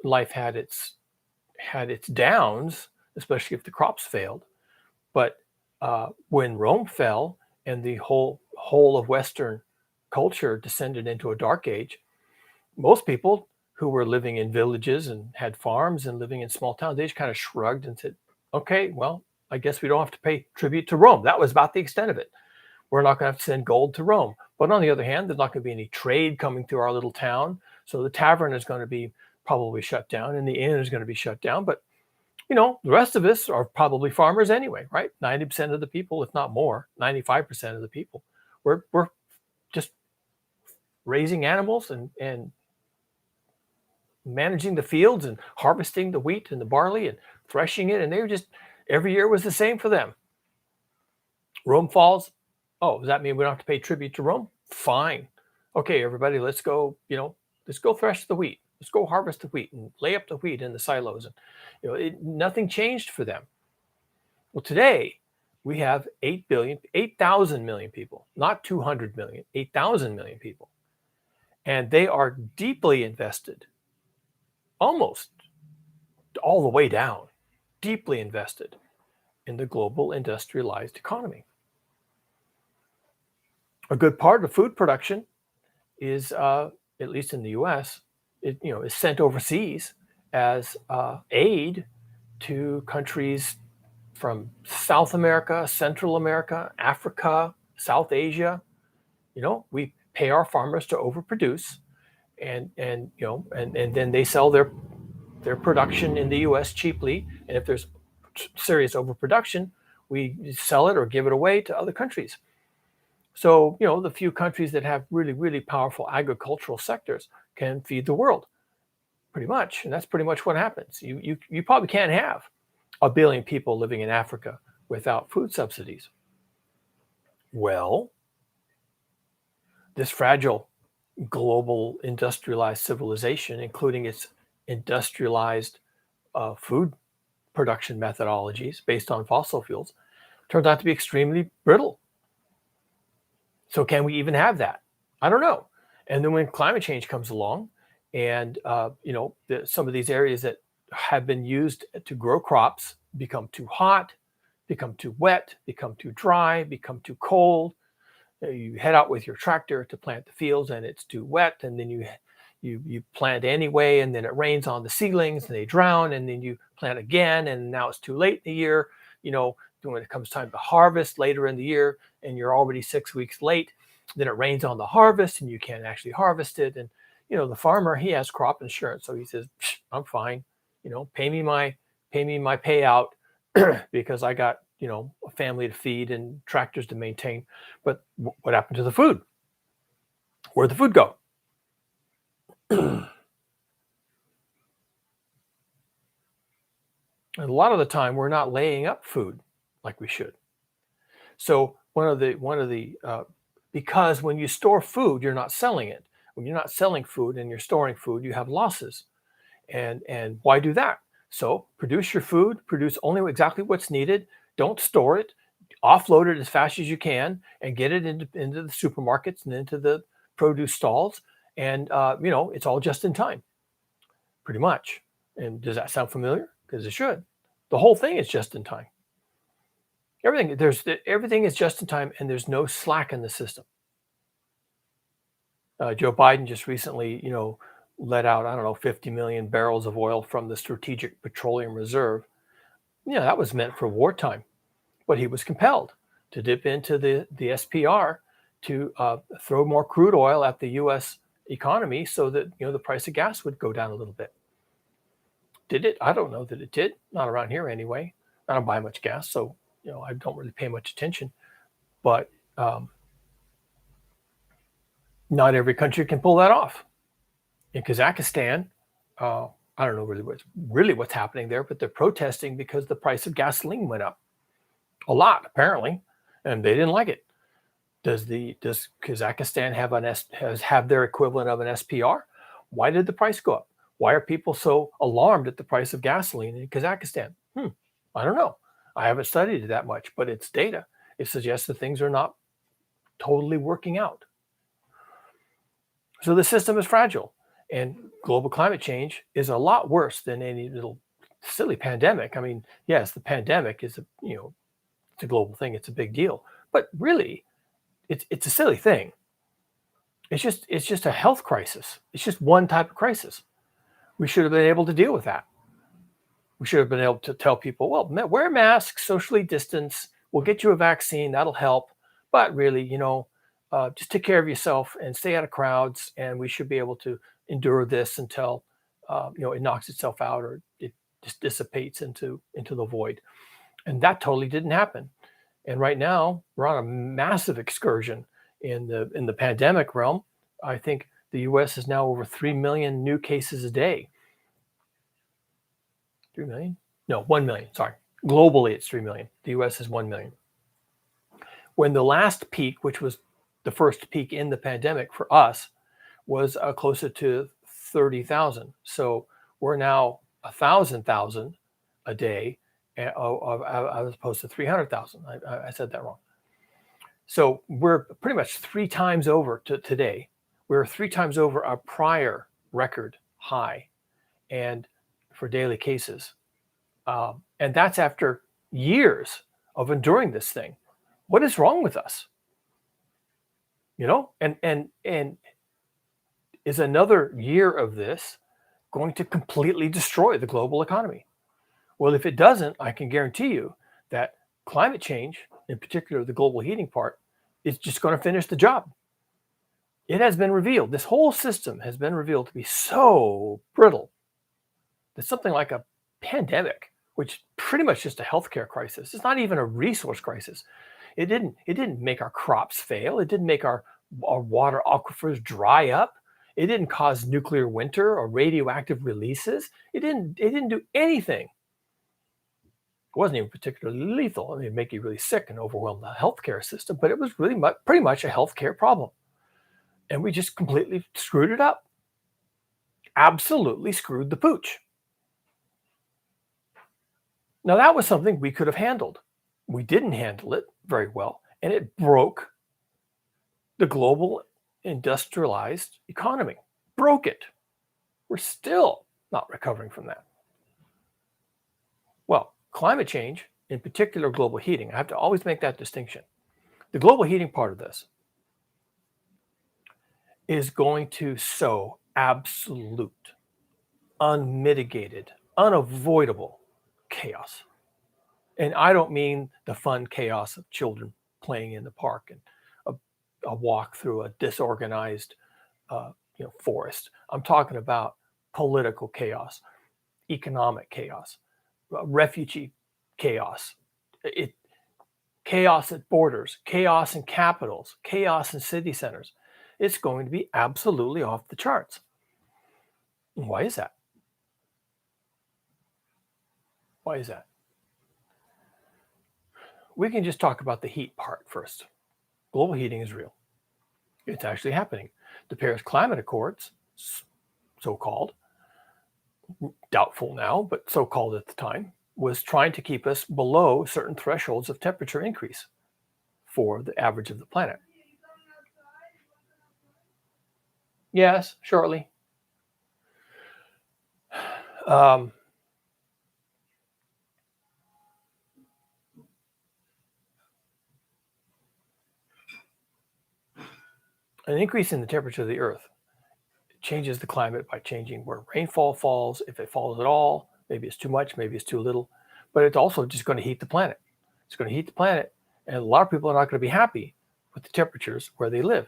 life had its downs, especially if the crops failed. But when Rome fell and the whole of Western culture descended into a dark age, most people who were living in villages and had farms and living in small towns, they just kind of shrugged and said, okay, well, I guess we don't have to pay tribute to Rome. That was about the extent of it. We're not going to have to send gold to Rome. But on the other hand, there's not going to be any trade coming through our little town. So the tavern is going to be probably shut down and the inn is going to be shut down. But, the rest of us are probably farmers anyway, right? 90% of the people, if not more, 95% of the people We're just raising animals and managing the fields and harvesting the wheat and the barley and threshing it. And they were just, every year was the same for them. Rome falls. Oh, does that mean we don't have to pay tribute to Rome? Fine. Okay, everybody, let's go, let's go thresh the wheat. Let's go harvest the wheat and lay up the wheat in the silos. And, nothing changed for them. Well, today we have 8,000 million people, not 200 million, 8,000 million people. And they are deeply invested, almost all the way down, deeply invested in the global industrialized economy. A good part of food production is, at least in the U.S., is sent overseas as aid to countries from South America, Central America, Africa, South Asia. We pay our farmers to overproduce, and then they sell their production in the U.S. cheaply. And if there's serious overproduction, we sell it or give it away to other countries. So, the few countries that have really, really powerful agricultural sectors can feed the world, pretty much. And that's pretty much what happens. You probably can't have 1 billion people living in Africa without food subsidies. Well, this fragile global industrialized civilization, including its industrialized food production methodologies based on fossil fuels, turns out to be extremely brittle. So can we even have that? I don't know. And then when climate change comes along and, some of these areas that have been used to grow crops become too hot, become too wet, become too dry, become too cold. You head out with your tractor to plant the fields and it's too wet, and then you plant anyway, and then it rains on the seedlings and they drown, and then you plant again, and now it's too late in the year. When it comes time to harvest later in the year and you're already 6 weeks late, then it rains on the harvest and you can't actually harvest it. And the farmer, he has crop insurance, so he says, I'm fine, pay me my payout because I got a family to feed and tractors to maintain. But what happened to the food? Where'd the food go? And a lot of the time we're not laying up food like we should. So because when you store food, you're not selling it. When you're not selling food and you're storing food, you have losses. And why do that? So produce your food, produce only exactly what's needed. Don't store it. Offload it as fast as you can and get it into the supermarkets and into the produce stalls. And it's all just in time, pretty much. And does that sound familiar? Because it should. The whole thing is just in time. Everything is just in time, and there's no slack in the system. Joe Biden just recently, let out, 50 million barrels of oil from the Strategic Petroleum Reserve. That was meant for wartime, but he was compelled to dip into the SPR to throw more crude oil at the U.S. economy so that, the price of gas would go down a little bit. Did it? I don't know that it did. Not around here anyway. I don't buy much gas, so I don't really pay much attention. But not every country can pull that off. In Kazakhstan, I don't know really what's happening there, but they're protesting because the price of gasoline went up a lot, apparently, and they didn't like it. Does Kazakhstan have their equivalent of an SPR? Why did the price go up? Why are people so alarmed at the price of gasoline in Kazakhstan? I don't know. I haven't studied it that much, but it's data. It suggests that things are not totally working out. So the system is fragile, and global climate change is a lot worse than any little silly pandemic. I mean, yes, the pandemic is it's a global thing. It's a big deal, but really, it's a silly thing. It's just a health crisis. It's just one type of crisis. We should have been able to deal with that. We should have been able to tell people, well, wear masks, socially distance, we'll get you a vaccine, that'll help. But really, just take care of yourself and stay out of crowds, and we should be able to endure this until it knocks itself out or it just dissipates into the void. And that totally didn't happen. And right now, we're on a massive excursion In the pandemic realm, I think the U.S. is now over 3 million new cases a day. 3 million? No, 1 million. Sorry. Globally, it's 3 million. The U.S. is 1 million. When the last peak, which was the first peak in the pandemic for us, was closer to 30,000. So we're now 1,000 a day as opposed to 300,000. I said that wrong. So we're pretty much 3 times over to today. We're 3 times over our prior record high, and for daily cases, and that's after years of enduring this thing. What is wrong with us? And is another year of this going to completely destroy the global economy? Well, if it doesn't, I can guarantee you that climate change, in particular the global heating part, is just going to finish the job. It has been revealed. This whole system has been revealed to be so brittle that something like a pandemic, which is pretty much just a healthcare crisis, it's not even a resource crisis. It didn't make our crops fail. It didn't make our water aquifers dry up. It didn't cause nuclear winter or radioactive releases. It didn't do anything. It wasn't even particularly lethal. I mean, it'd make you really sick and overwhelm the healthcare system, but it was really pretty much a healthcare problem. And we just completely screwed it up. Absolutely screwed the pooch. Now, that was something we could have handled. We didn't handle it very well, and it broke the global industrialized economy. Broke it. We're still not recovering from that. Well, climate change, in particular global heating, I have to always make that distinction. The global heating part of this is going to sow absolute, unmitigated, unavoidable chaos. And I don't mean the fun chaos of children playing in the park and a walk through a disorganized forest. I'm talking about political chaos, economic chaos, refugee chaos, chaos at borders, chaos in capitals, chaos in city centers. It's going to be absolutely off the charts. And why is that? Why is that? We can just talk about the heat part first. Global heating is real. It's actually happening. The Paris Climate Accords, so-called, doubtful now, but so-called at the time, was trying to keep us below certain thresholds of temperature increase for the average of the planet. Yes, shortly. An increase in the temperature of the Earth changes the climate by changing where rainfall falls, if it falls at all. Maybe it's too much, maybe it's too little, but it's also just going to heat the planet. It's going to heat the planet, and a lot of people are not going to be happy with the temperatures where they live.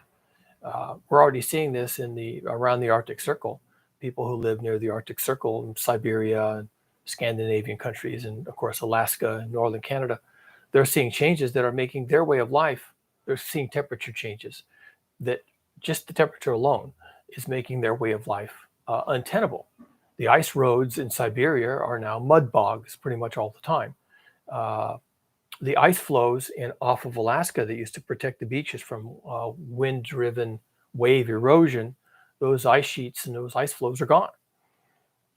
We're already seeing this around the Arctic Circle. People who live near the Arctic Circle in Siberia and Scandinavian countries, and of course Alaska and northern Canada, they're seeing changes that are making their way of life. They're seeing temperature changes that just the temperature alone is making their way of life untenable. The ice roads in Siberia are now mud bogs pretty much all the time. The ice flows off of Alaska that used to protect the beaches from wind-driven wave erosion, those ice sheets and those ice flows are gone.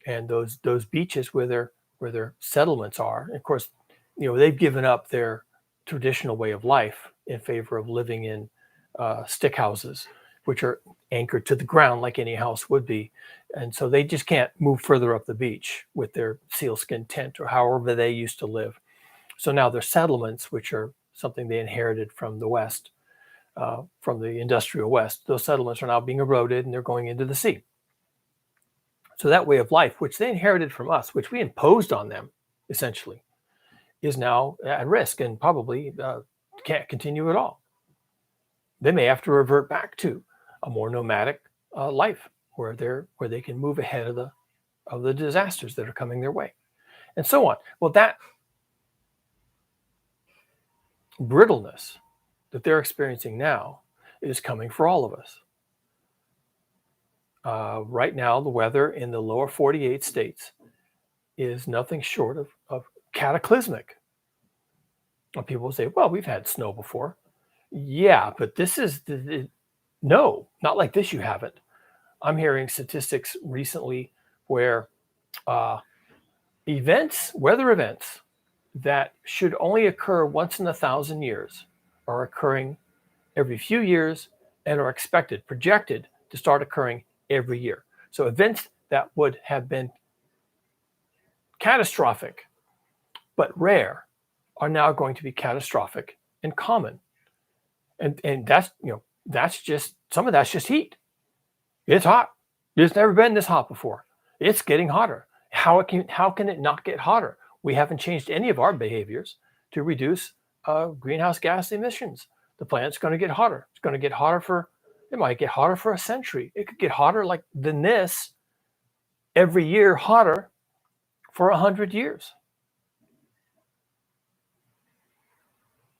And those beaches where their settlements are, and of course, they've given up their traditional way of life in favor of living in stick houses, which are anchored to the ground like any house would be. And so they just can't move further up the beach with their sealskin tent or however they used to live. So now their settlements, which are something they inherited from the West, from the industrial West, those settlements are now being eroded and they're going into the sea. So that way of life, which they inherited from us, which we imposed on them, essentially, is now at risk and probably can't continue at all. They may have to revert back to a more nomadic life where they can move ahead of the disasters that are coming their way, and so on. Well, that brittleness that they're experiencing now is coming for all of us. Right now, the weather in the lower 48 states is nothing short of cataclysmic. And people say, well, we've had snow before. Yeah, but this is no, not like this. You haven't. I'm hearing statistics recently where weather events that should only occur once in 1,000 years are occurring every few years and are projected to start occurring every year. So events that would have been catastrophic but rare are now going to be catastrophic and common. And that's just some of that's just heat. It's hot. It's never been this hot before. It's getting hotter. How can it not get hotter? We haven't changed any of our behaviors to reduce greenhouse gas emissions. The planet's going to get hotter. It's going to get hotter it might get hotter for a century. It could get hotter than this every year, hotter for 100 years.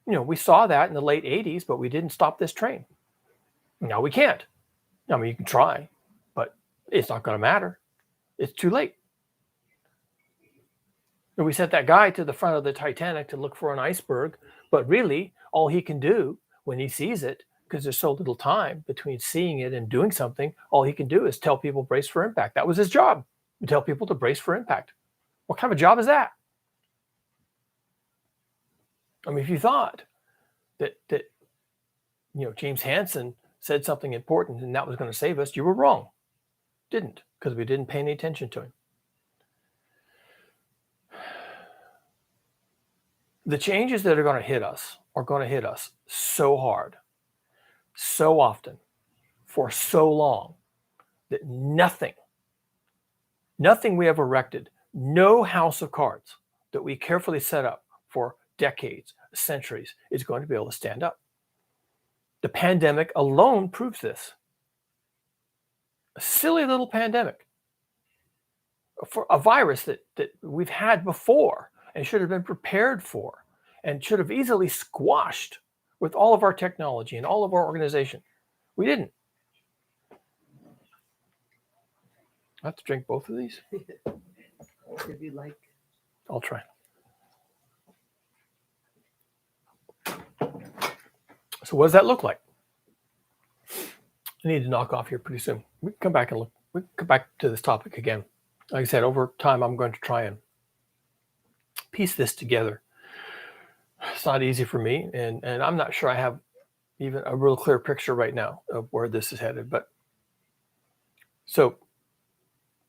We saw that in the late 80s, but we didn't stop this train. Now we can't. I mean, you can try, but it's not going to matter. It's too late. And we sent that guy to the front of the Titanic to look for an iceberg, but really all he can do when he sees it, because there's so little time between seeing it and doing something, all he can do is tell people brace for impact. That was his job, to tell people to brace for impact. What kind of a job is that? I mean, if you thought that James Hansen said something important and that was going to save us, you were wrong. Didn't, because we didn't pay any attention to him. The changes that are going to hit us are going to hit us so hard, so often, for so long, that nothing we have erected, no house of cards that we carefully set up for decades, centuries, is going to be able to stand up. The pandemic alone proves this. A silly little pandemic for a virus that we've had before and should have been prepared for and should have easily squashed with all of our technology and all of our organization. We didn't. I have to drink both of these? If you like. I'll try. So what does that look like? I need to knock off here pretty soon. We can come back and look. We can come back to this topic again. Like I said, over time, I'm going to try and piece this together. It's not easy for me, and I'm not sure I have even a real clear picture right now of where this is headed. But so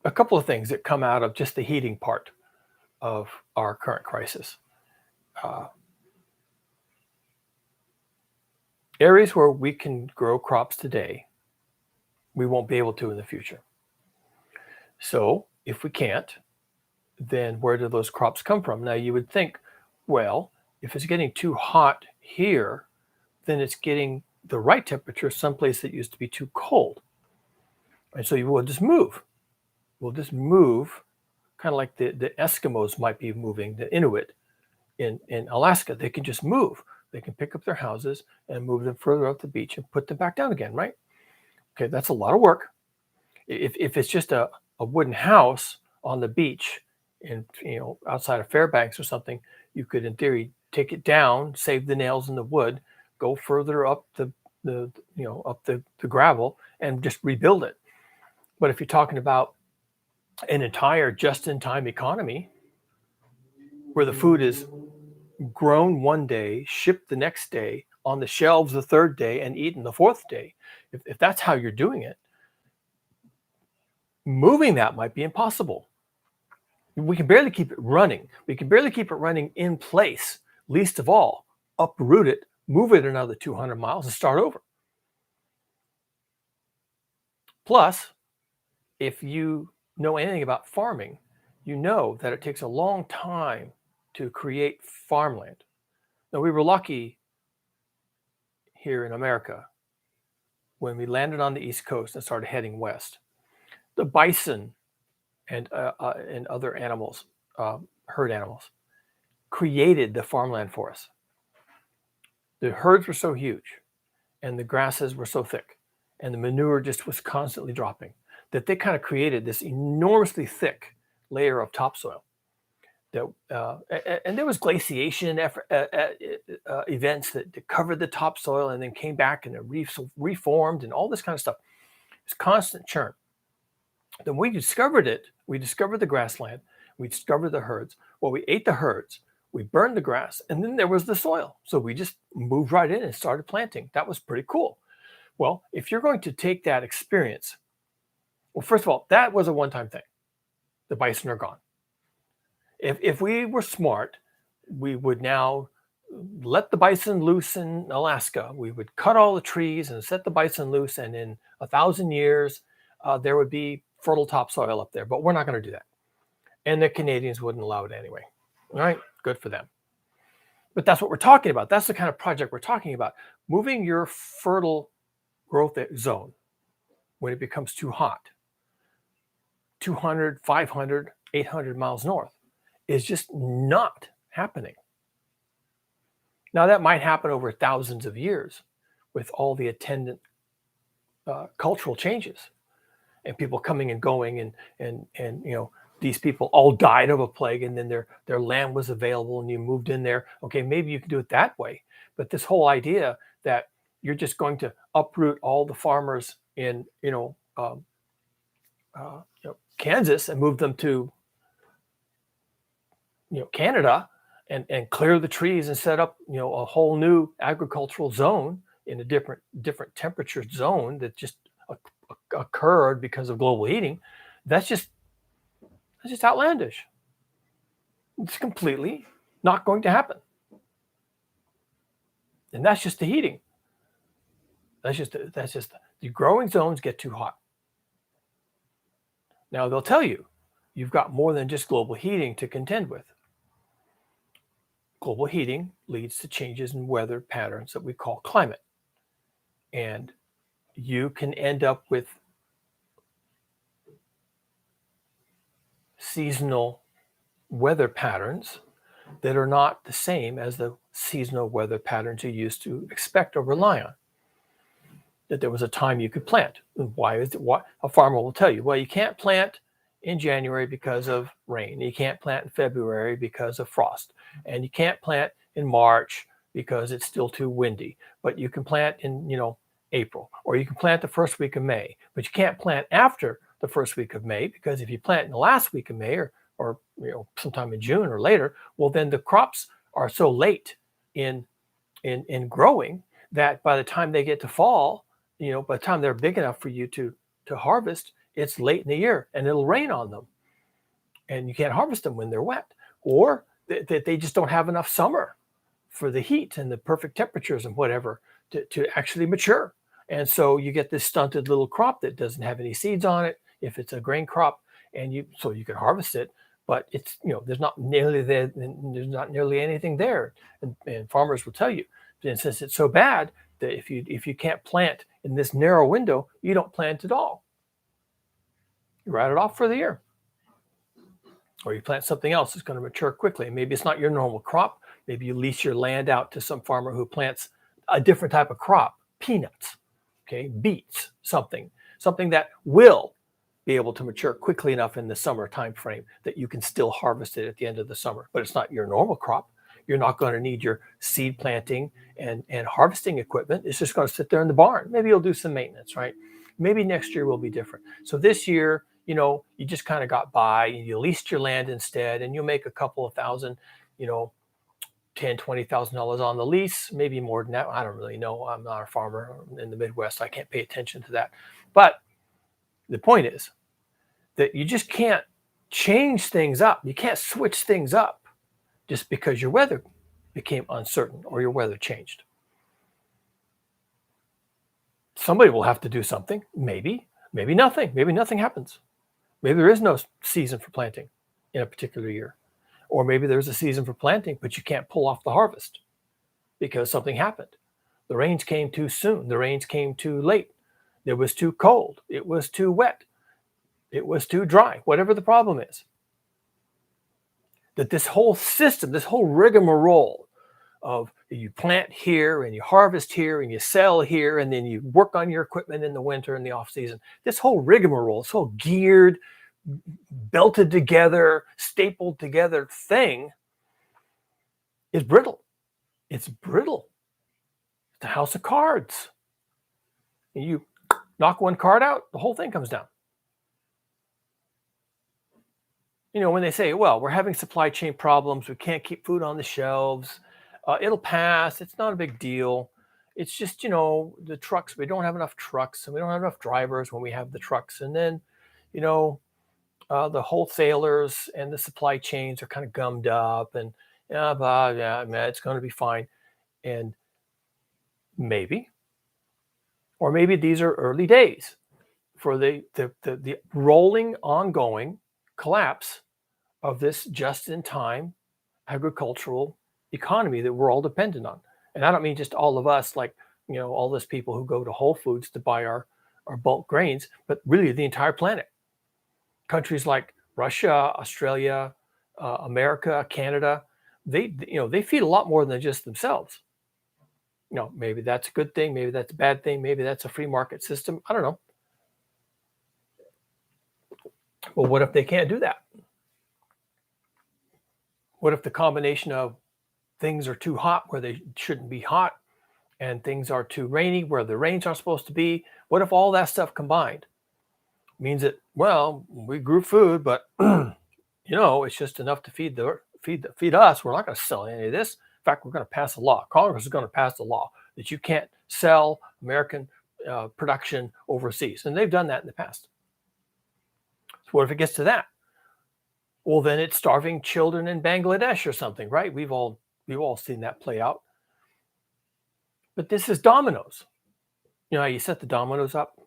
a couple of things that come out of just the heating part of our current crisis. Areas where we can grow crops today, we won't be able to in the future. So if we can't, then where do those crops come from? Now you would think, well, if it's getting too hot here, then it's getting the right temperature someplace that used to be too cold. And so you will just move. We'll just move, kind of like the Eskimos might be moving, the Inuit in Alaska. They can just move. They can pick up their houses and move them further up the beach and put them back down again, right? Okay, that's a lot of work. If it's just a wooden house on the beach in outside of Fairbanks or something, you could in theory take it down, save the nails in the wood, go further up the gravel and just rebuild it. But if you're talking about an entire just-in-time economy where the food is grown one day, shipped the next day, on the shelves the third day, and eaten the fourth day, if that's how you're doing it, moving that might be impossible. We can barely keep it running. We can barely keep it running in place, least of all, uproot it, move it another 200 miles and start over. Plus, if you know anything about farming, you know that it takes a long time to create farmland. Now, we were lucky here in America when we landed on the East Coast and started heading west. The bison and other animals, herd animals, created the farmland for us. The herds were so huge, and the grasses were so thick and the manure just was constantly dropping that they kind of created this enormously thick layer of topsoil. And there was glaciation events that covered the topsoil and then came back and it reformed and all this kind of stuff. It's constant churn. Then we discovered it. We discovered the grassland. We discovered the herds. Well, we ate the herds. We burned the grass, and then there was the soil. So we just moved right in and started planting. That was pretty cool. Well, if you're going to take that experience, well, first of all, that was a one-time thing. The bison are gone. If we were smart, we would now let the bison loose in Alaska. We would cut all the trees and set the bison loose, and in 1,000 years, there would be fertile topsoil up there. But we're not going to do that. And the Canadians wouldn't allow it anyway. All right, good for them. But that's what we're talking about. That's the kind of project we're talking about. Moving your fertile growth zone when it becomes too hot, 200, 500, 800 miles north, is just not happening. Now, that might happen over thousands of years with all the attendant cultural changes and people coming and going, and you know, these people all died of a plague, and then their land was available and you moved in there. Okay, maybe you can do it that way. But this whole idea that you're just going to uproot all the farmers in Kansas and move them to Canada and clear the trees and set up a whole new agricultural zone in a different temperature zone that just occurred because of global heating, that's just outlandish. It's completely not going to happen. And that's just the heating. That's just the growing zones get too hot. Now they'll tell you you've got more than just global heating to contend with. Global heating leads to changes in weather patterns that we call climate. And you can end up with seasonal weather patterns that are not the same as the seasonal weather patterns you used to expect or rely on. That there was a time you could plant. Why is it? What a farmer will tell you? Well, you can't plant in January because of rain. You can't plant in February because of frost, and you can't plant in March because it's still too windy. But you can plant in April, or you can plant the first week of May. But you can't plant after the first week of May, because if you plant in the last week of May or sometime in June or later, well, then the crops are so late in growing that by the time they get to fall, by the time they're big enough for you to harvest, it's late in the year and it'll rain on them, and you can't harvest them when they're wet, or that they just don't have enough summer for the heat and the perfect temperatures and whatever to actually mature. And so you get this stunted little crop that doesn't have any seeds on it if it's a grain crop, and you can harvest it, but it's there's not nearly anything there, and farmers will tell you, and since it's so bad that if you can't plant in this narrow window, you don't plant at all. You write it off for the year, or you plant something else that's going to mature quickly. Maybe it's not your normal crop. Maybe you lease your land out to some farmer who plants a different type of crop, peanuts, okay, beets, something that will be able to mature quickly enough in the summer time frame that you can still harvest it at the end of the summer. But it's not your normal crop. You're not going to need your seed planting and harvesting equipment. It's just going to sit there in the barn. Maybe you'll do some maintenance, right? Maybe next year will be different. So this year, you just kind of got by and you leased your land instead, and you'll make a couple of thousand, $10,000, $20,000 on the lease, maybe more than that. I don't really know. I'm not a farmer in the Midwest. I can't pay attention to that. But the point is that you just can't change things up. You can't switch things up just because your weather became uncertain or your weather changed. Somebody will have to do something. Maybe nothing. Maybe nothing happens. Maybe there is no season for planting in a particular year. Or maybe there's a season for planting, but you can't pull off the harvest because something happened. The rains came too soon. The rains came too late. It was too cold. It was too wet. It was too dry. Whatever the problem is. That this whole system, this whole rigmarole of you plant here and you harvest here and you sell here and then you work on your equipment in the winter and the off season. This whole rigmarole, this whole geared, belted together, stapled together thing is brittle. It's brittle. It's a house of cards. And you knock one card out, the whole thing comes down. You know, when they say, well, we're having supply chain problems, we can't keep food on the shelves, it'll pass, it's not a big deal. It's just, you know, the trucks, we don't have enough trucks and we don't have enough drivers when we have the trucks. And then, you know, the wholesalers and the supply chains are kind of gummed up and, yeah, man, it's going to be fine. And maybe, or maybe these are early days for the rolling, ongoing collapse of this just-in-time agricultural economy that we're all dependent on. And I don't mean just all of us, like, you know, all those people who go to Whole Foods to buy our bulk grains, but really the entire planet. Countries like Russia, Australia, America, Canada, they feed a lot more than just themselves. You know, maybe that's a good thing, maybe that's a bad thing, maybe that's a free market system. I don't know. Well, what if they can't do that? What if the combination of things are too hot where they shouldn't be hot and things are too rainy where the rains aren't supposed to be? What if all that stuff combined means that, well, we grew food, but you know, it's just enough to feed us. We're not going to sell any of this. In fact, we're going to pass a law. Congress is going to pass a law that you can't sell American production overseas. And they've done that in the past. So what if it gets to that? Well, then it's starving children in Bangladesh or something, right? We've all seen that play out. But this is dominoes. You know, you set the dominoes up,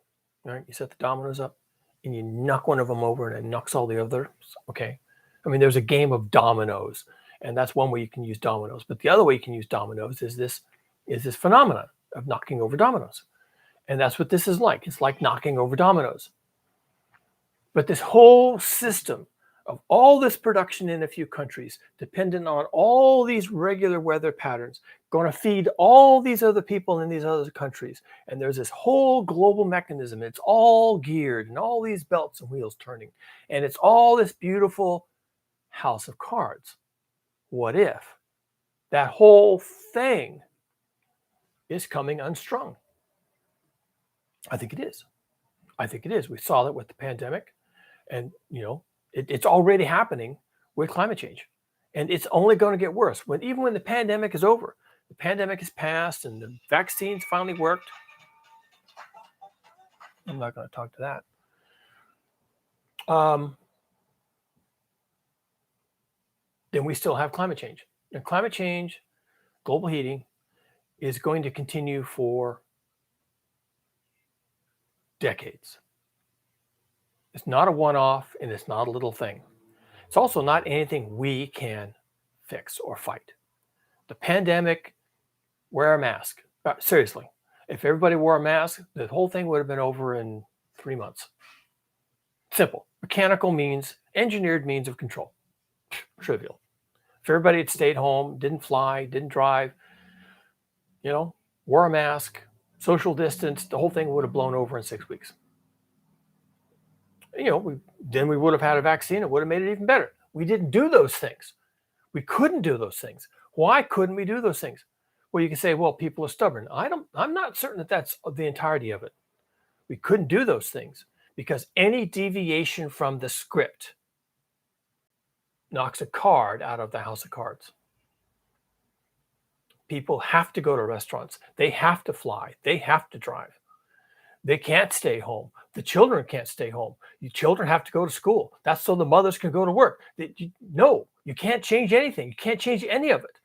right? You set the dominoes up and you knock one of them over and it knocks all the others. Okay. I mean, there's a game of dominoes, and that's one way you can use dominoes. But the other way you can use dominoes is this phenomenon of knocking over dominoes. And that's what this is like. It's like knocking over dominoes. But this whole system of all this production in a few countries, dependent on all these regular weather patterns, going to feed all these other people in these other countries. And there's this whole global mechanism. It's all geared and all these belts and wheels turning. And it's all this beautiful house of cards. What if that whole thing is coming unstrung? I think it is. I think it is. We saw that with the pandemic. And, you know, it's already happening with climate change. And it's only going to get worse. Even when the pandemic is over, the pandemic is passed and the vaccines finally worked. I'm not going to talk to that. Then we still have climate change. And climate change, global heating, is going to continue for decades. It's not a one-off, and it's not a little thing. It's also not anything we can fix or fight. The pandemic, wear a mask. Seriously, if everybody wore a mask, the whole thing would have been over in 3 months. Simple. Mechanical means, engineered means of control. Trivial. If everybody had stayed home, didn't fly, didn't drive, you know, wore a mask, social distance, the whole thing would have blown over in 6 weeks. You know, then we would have had a vaccine. It would have made it even better. We didn't do those things. We couldn't do those things. Why couldn't we do those things? Well, you can say, well, people are stubborn. I'm not certain that that's the entirety of it. We couldn't do those things because any deviation from the script knocks a card out of the house of cards. People have to go to restaurants. They have to fly. They have to drive. They can't stay home. The children can't stay home. You children have to go to school. That's so the mothers can go to work. No, you can't change anything. You can't change any of it.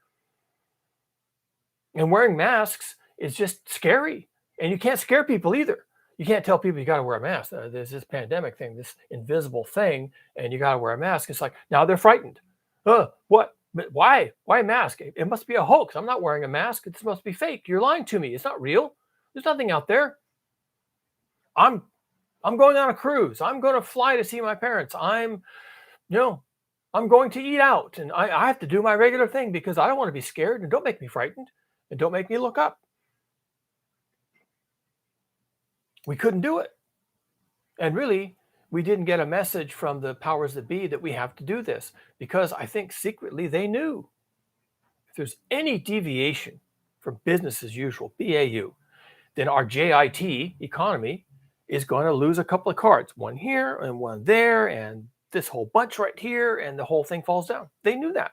And wearing masks is just scary. And you can't scare people either. You can't tell people you got to wear a mask. There's this pandemic thing, this invisible thing, and you got to wear a mask. It's like, now they're frightened. What? Why? Why a mask? It must be a hoax. I'm not wearing a mask. This must be fake. You're lying to me. It's not real. There's nothing out there. I'm going on a cruise. I'm going to fly to see my parents. I'm, you know, I'm going to eat out, and I have to do my regular thing because I don't want to be scared, and don't make me frightened, and don't make me look up. We couldn't do it. And really, we didn't get a message from the powers that be that we have to do this, because I think secretly they knew if there's any deviation from business as usual, BAU, then our JIT economy is going to lose a couple of cards, one here and one there, and this whole bunch right here, and the whole thing falls down. They knew that.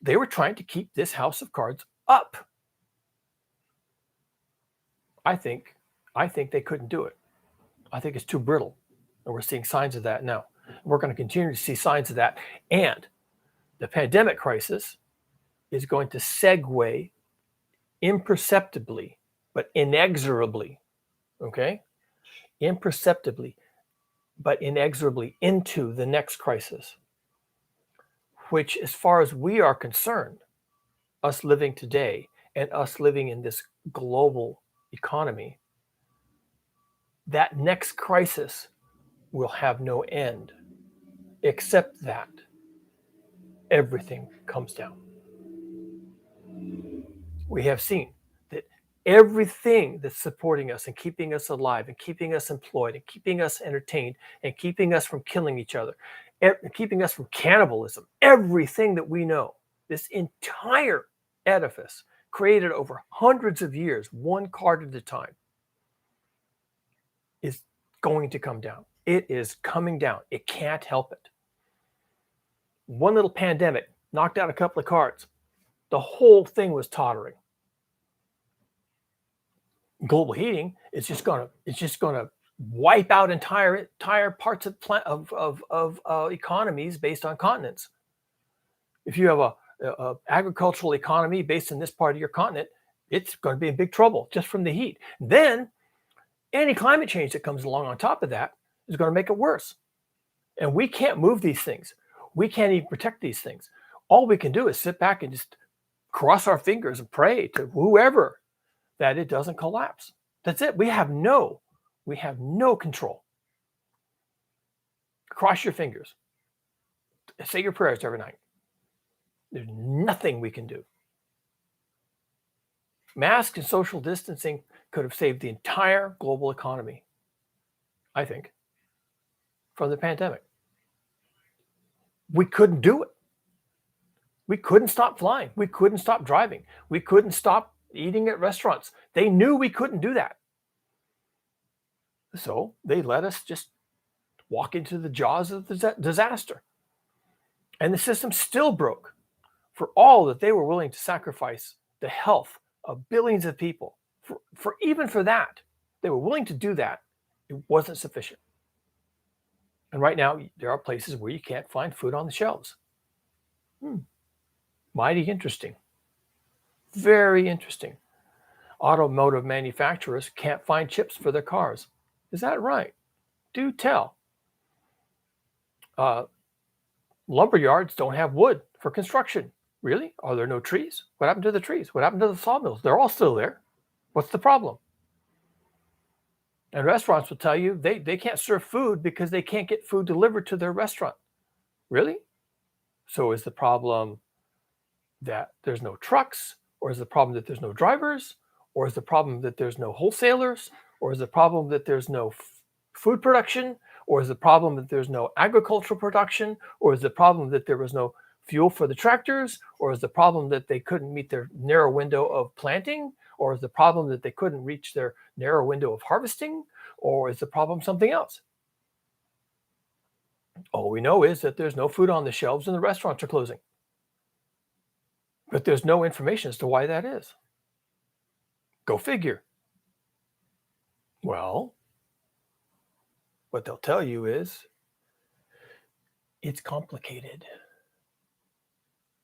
They were trying to keep this house of cards up. I think they couldn't do it. I think it's too brittle, and we're seeing signs of that now. We're going to continue to see signs of that, and the pandemic crisis is going to segue imperceptibly, but inexorably, okay? Imperceptibly, but inexorably into the next crisis, which, as far as we are concerned, us living today and us living in this global economy, that next crisis will have no end, except that everything comes down. We have seen that everything that's supporting us and keeping us alive and keeping us employed and keeping us entertained and keeping us from killing each other and keeping us from cannibalism, everything that we know, this entire edifice created over hundreds of years, one card at a time, is going to come down. It is coming down. It can't help it. One little pandemic knocked out a couple of cards. The whole thing was tottering. Global heating is just going to wipe out entire parts of economies based on continents. If you have a agricultural economy based in this part of your continent, it's going to be in big trouble just from the heat. Then any climate change that comes along on top of that is going to make it worse. And we can't move these things. We can't even protect these things. All we can do is sit back and just cross our fingers and pray to whoever that it doesn't collapse. That's it. We have no control. Cross your fingers. Say your prayers every night. There's nothing we can do. Masks and social distancing could have saved the entire global economy, I think, from the pandemic. We couldn't do it. We couldn't stop flying. We couldn't stop driving. We couldn't stop eating at restaurants. They knew we couldn't do that. So they let us just walk into the jaws of the disaster. And the system still broke for all that they were willing to sacrifice the health of billions of people. For even for that, they were willing to do that. It wasn't sufficient. And right now, there are places where you can't find food on the shelves. Mighty interesting. Very interesting. Automotive manufacturers can't find chips for their cars. Is that right? Do tell. Lumber yards don't have wood for construction. Really? Are there no trees? What happened to the trees? What happened to the sawmills? They're all still there. What's the problem? And restaurants will tell you they can't serve food because they can't get food delivered to their restaurant. Really? So is the problem that there's no trucks? Or is the problem that there's no drivers? Or is the problem that there's no wholesalers? Or is the problem that there's no food production? Or is the problem that there's no agricultural production? Or is the problem that there was no fuel for the tractors? Or is the problem that they couldn't meet their narrow window of planting? Or is the problem that they couldn't reach their narrow window of harvesting? Or is the problem something else? All we know is that there's no food on the shelves and the restaurants are closing. But there's no information as to why that is. Go figure. Well, what they'll tell you is it's complicated.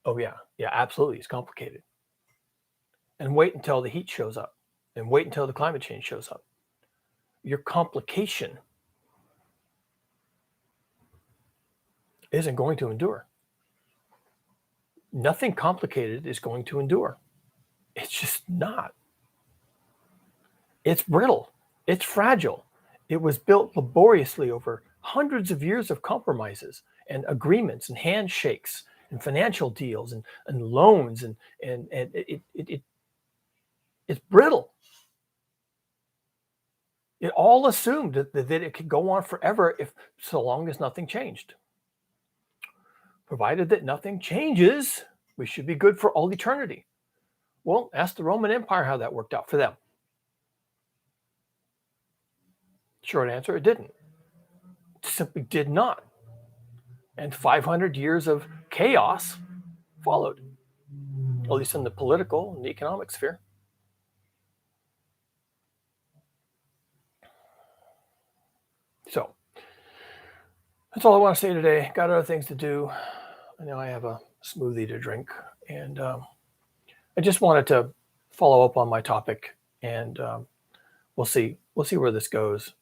Oh, yeah, absolutely. It's complicated. And wait until the heat shows up, and wait until the climate change shows up. Your complication isn't going to endure. Nothing complicated is going to endure. It's just not. It's brittle. It's fragile. It was built laboriously over hundreds of years of compromises. and agreements and handshakes and financial deals and loans and it's brittle. It all assumed that it could go on forever if so long as nothing changed. Provided that nothing changes, we should be good for all eternity. Well, ask the Roman Empire how that worked out for them. Short answer, it didn't. It simply did not. And 500 years of chaos followed, at least in the political and the economic sphere. So that's all I want to say today. Got other things to do. I know I have a smoothie to drink, and I just wanted to follow up on my topic, and we'll see where this goes.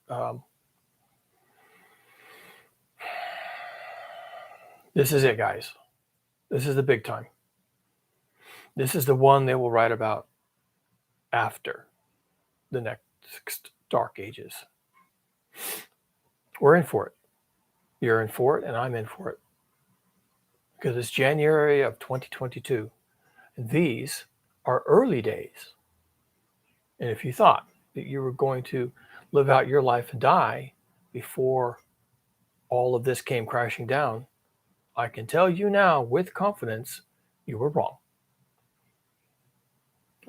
This is it, guys. This is the big time. This is the one they will write about after the next dark ages. We're in for it. You're in for it, and I'm in for it. Because it's January of 2022. And these are early days. And if you thought that you were going to live out your life and die before all of this came crashing down, I can tell you now with confidence, you were wrong.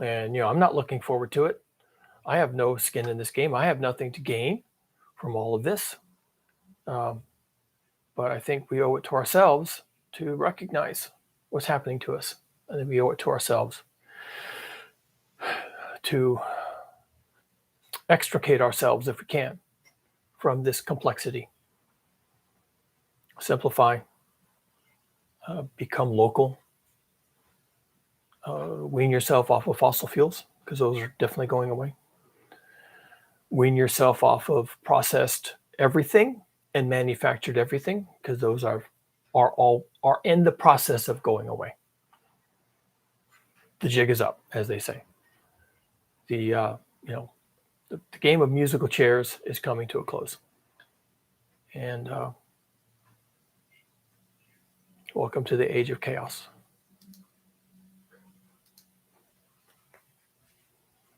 And, I'm not looking forward to it. I have no skin in this game. I have nothing to gain from all of this. But I think we owe it to ourselves to recognize what's happening to us. And then we owe it to ourselves to extricate ourselves, if we can, from this complexity. Simplify, become local, wean yourself off of fossil fuels, because those are definitely going away. Wean yourself off of processed everything and manufactured everything, because those are in the process of going away. The jig is up, as they say. The game of musical chairs is coming to a close. And welcome to the age of chaos.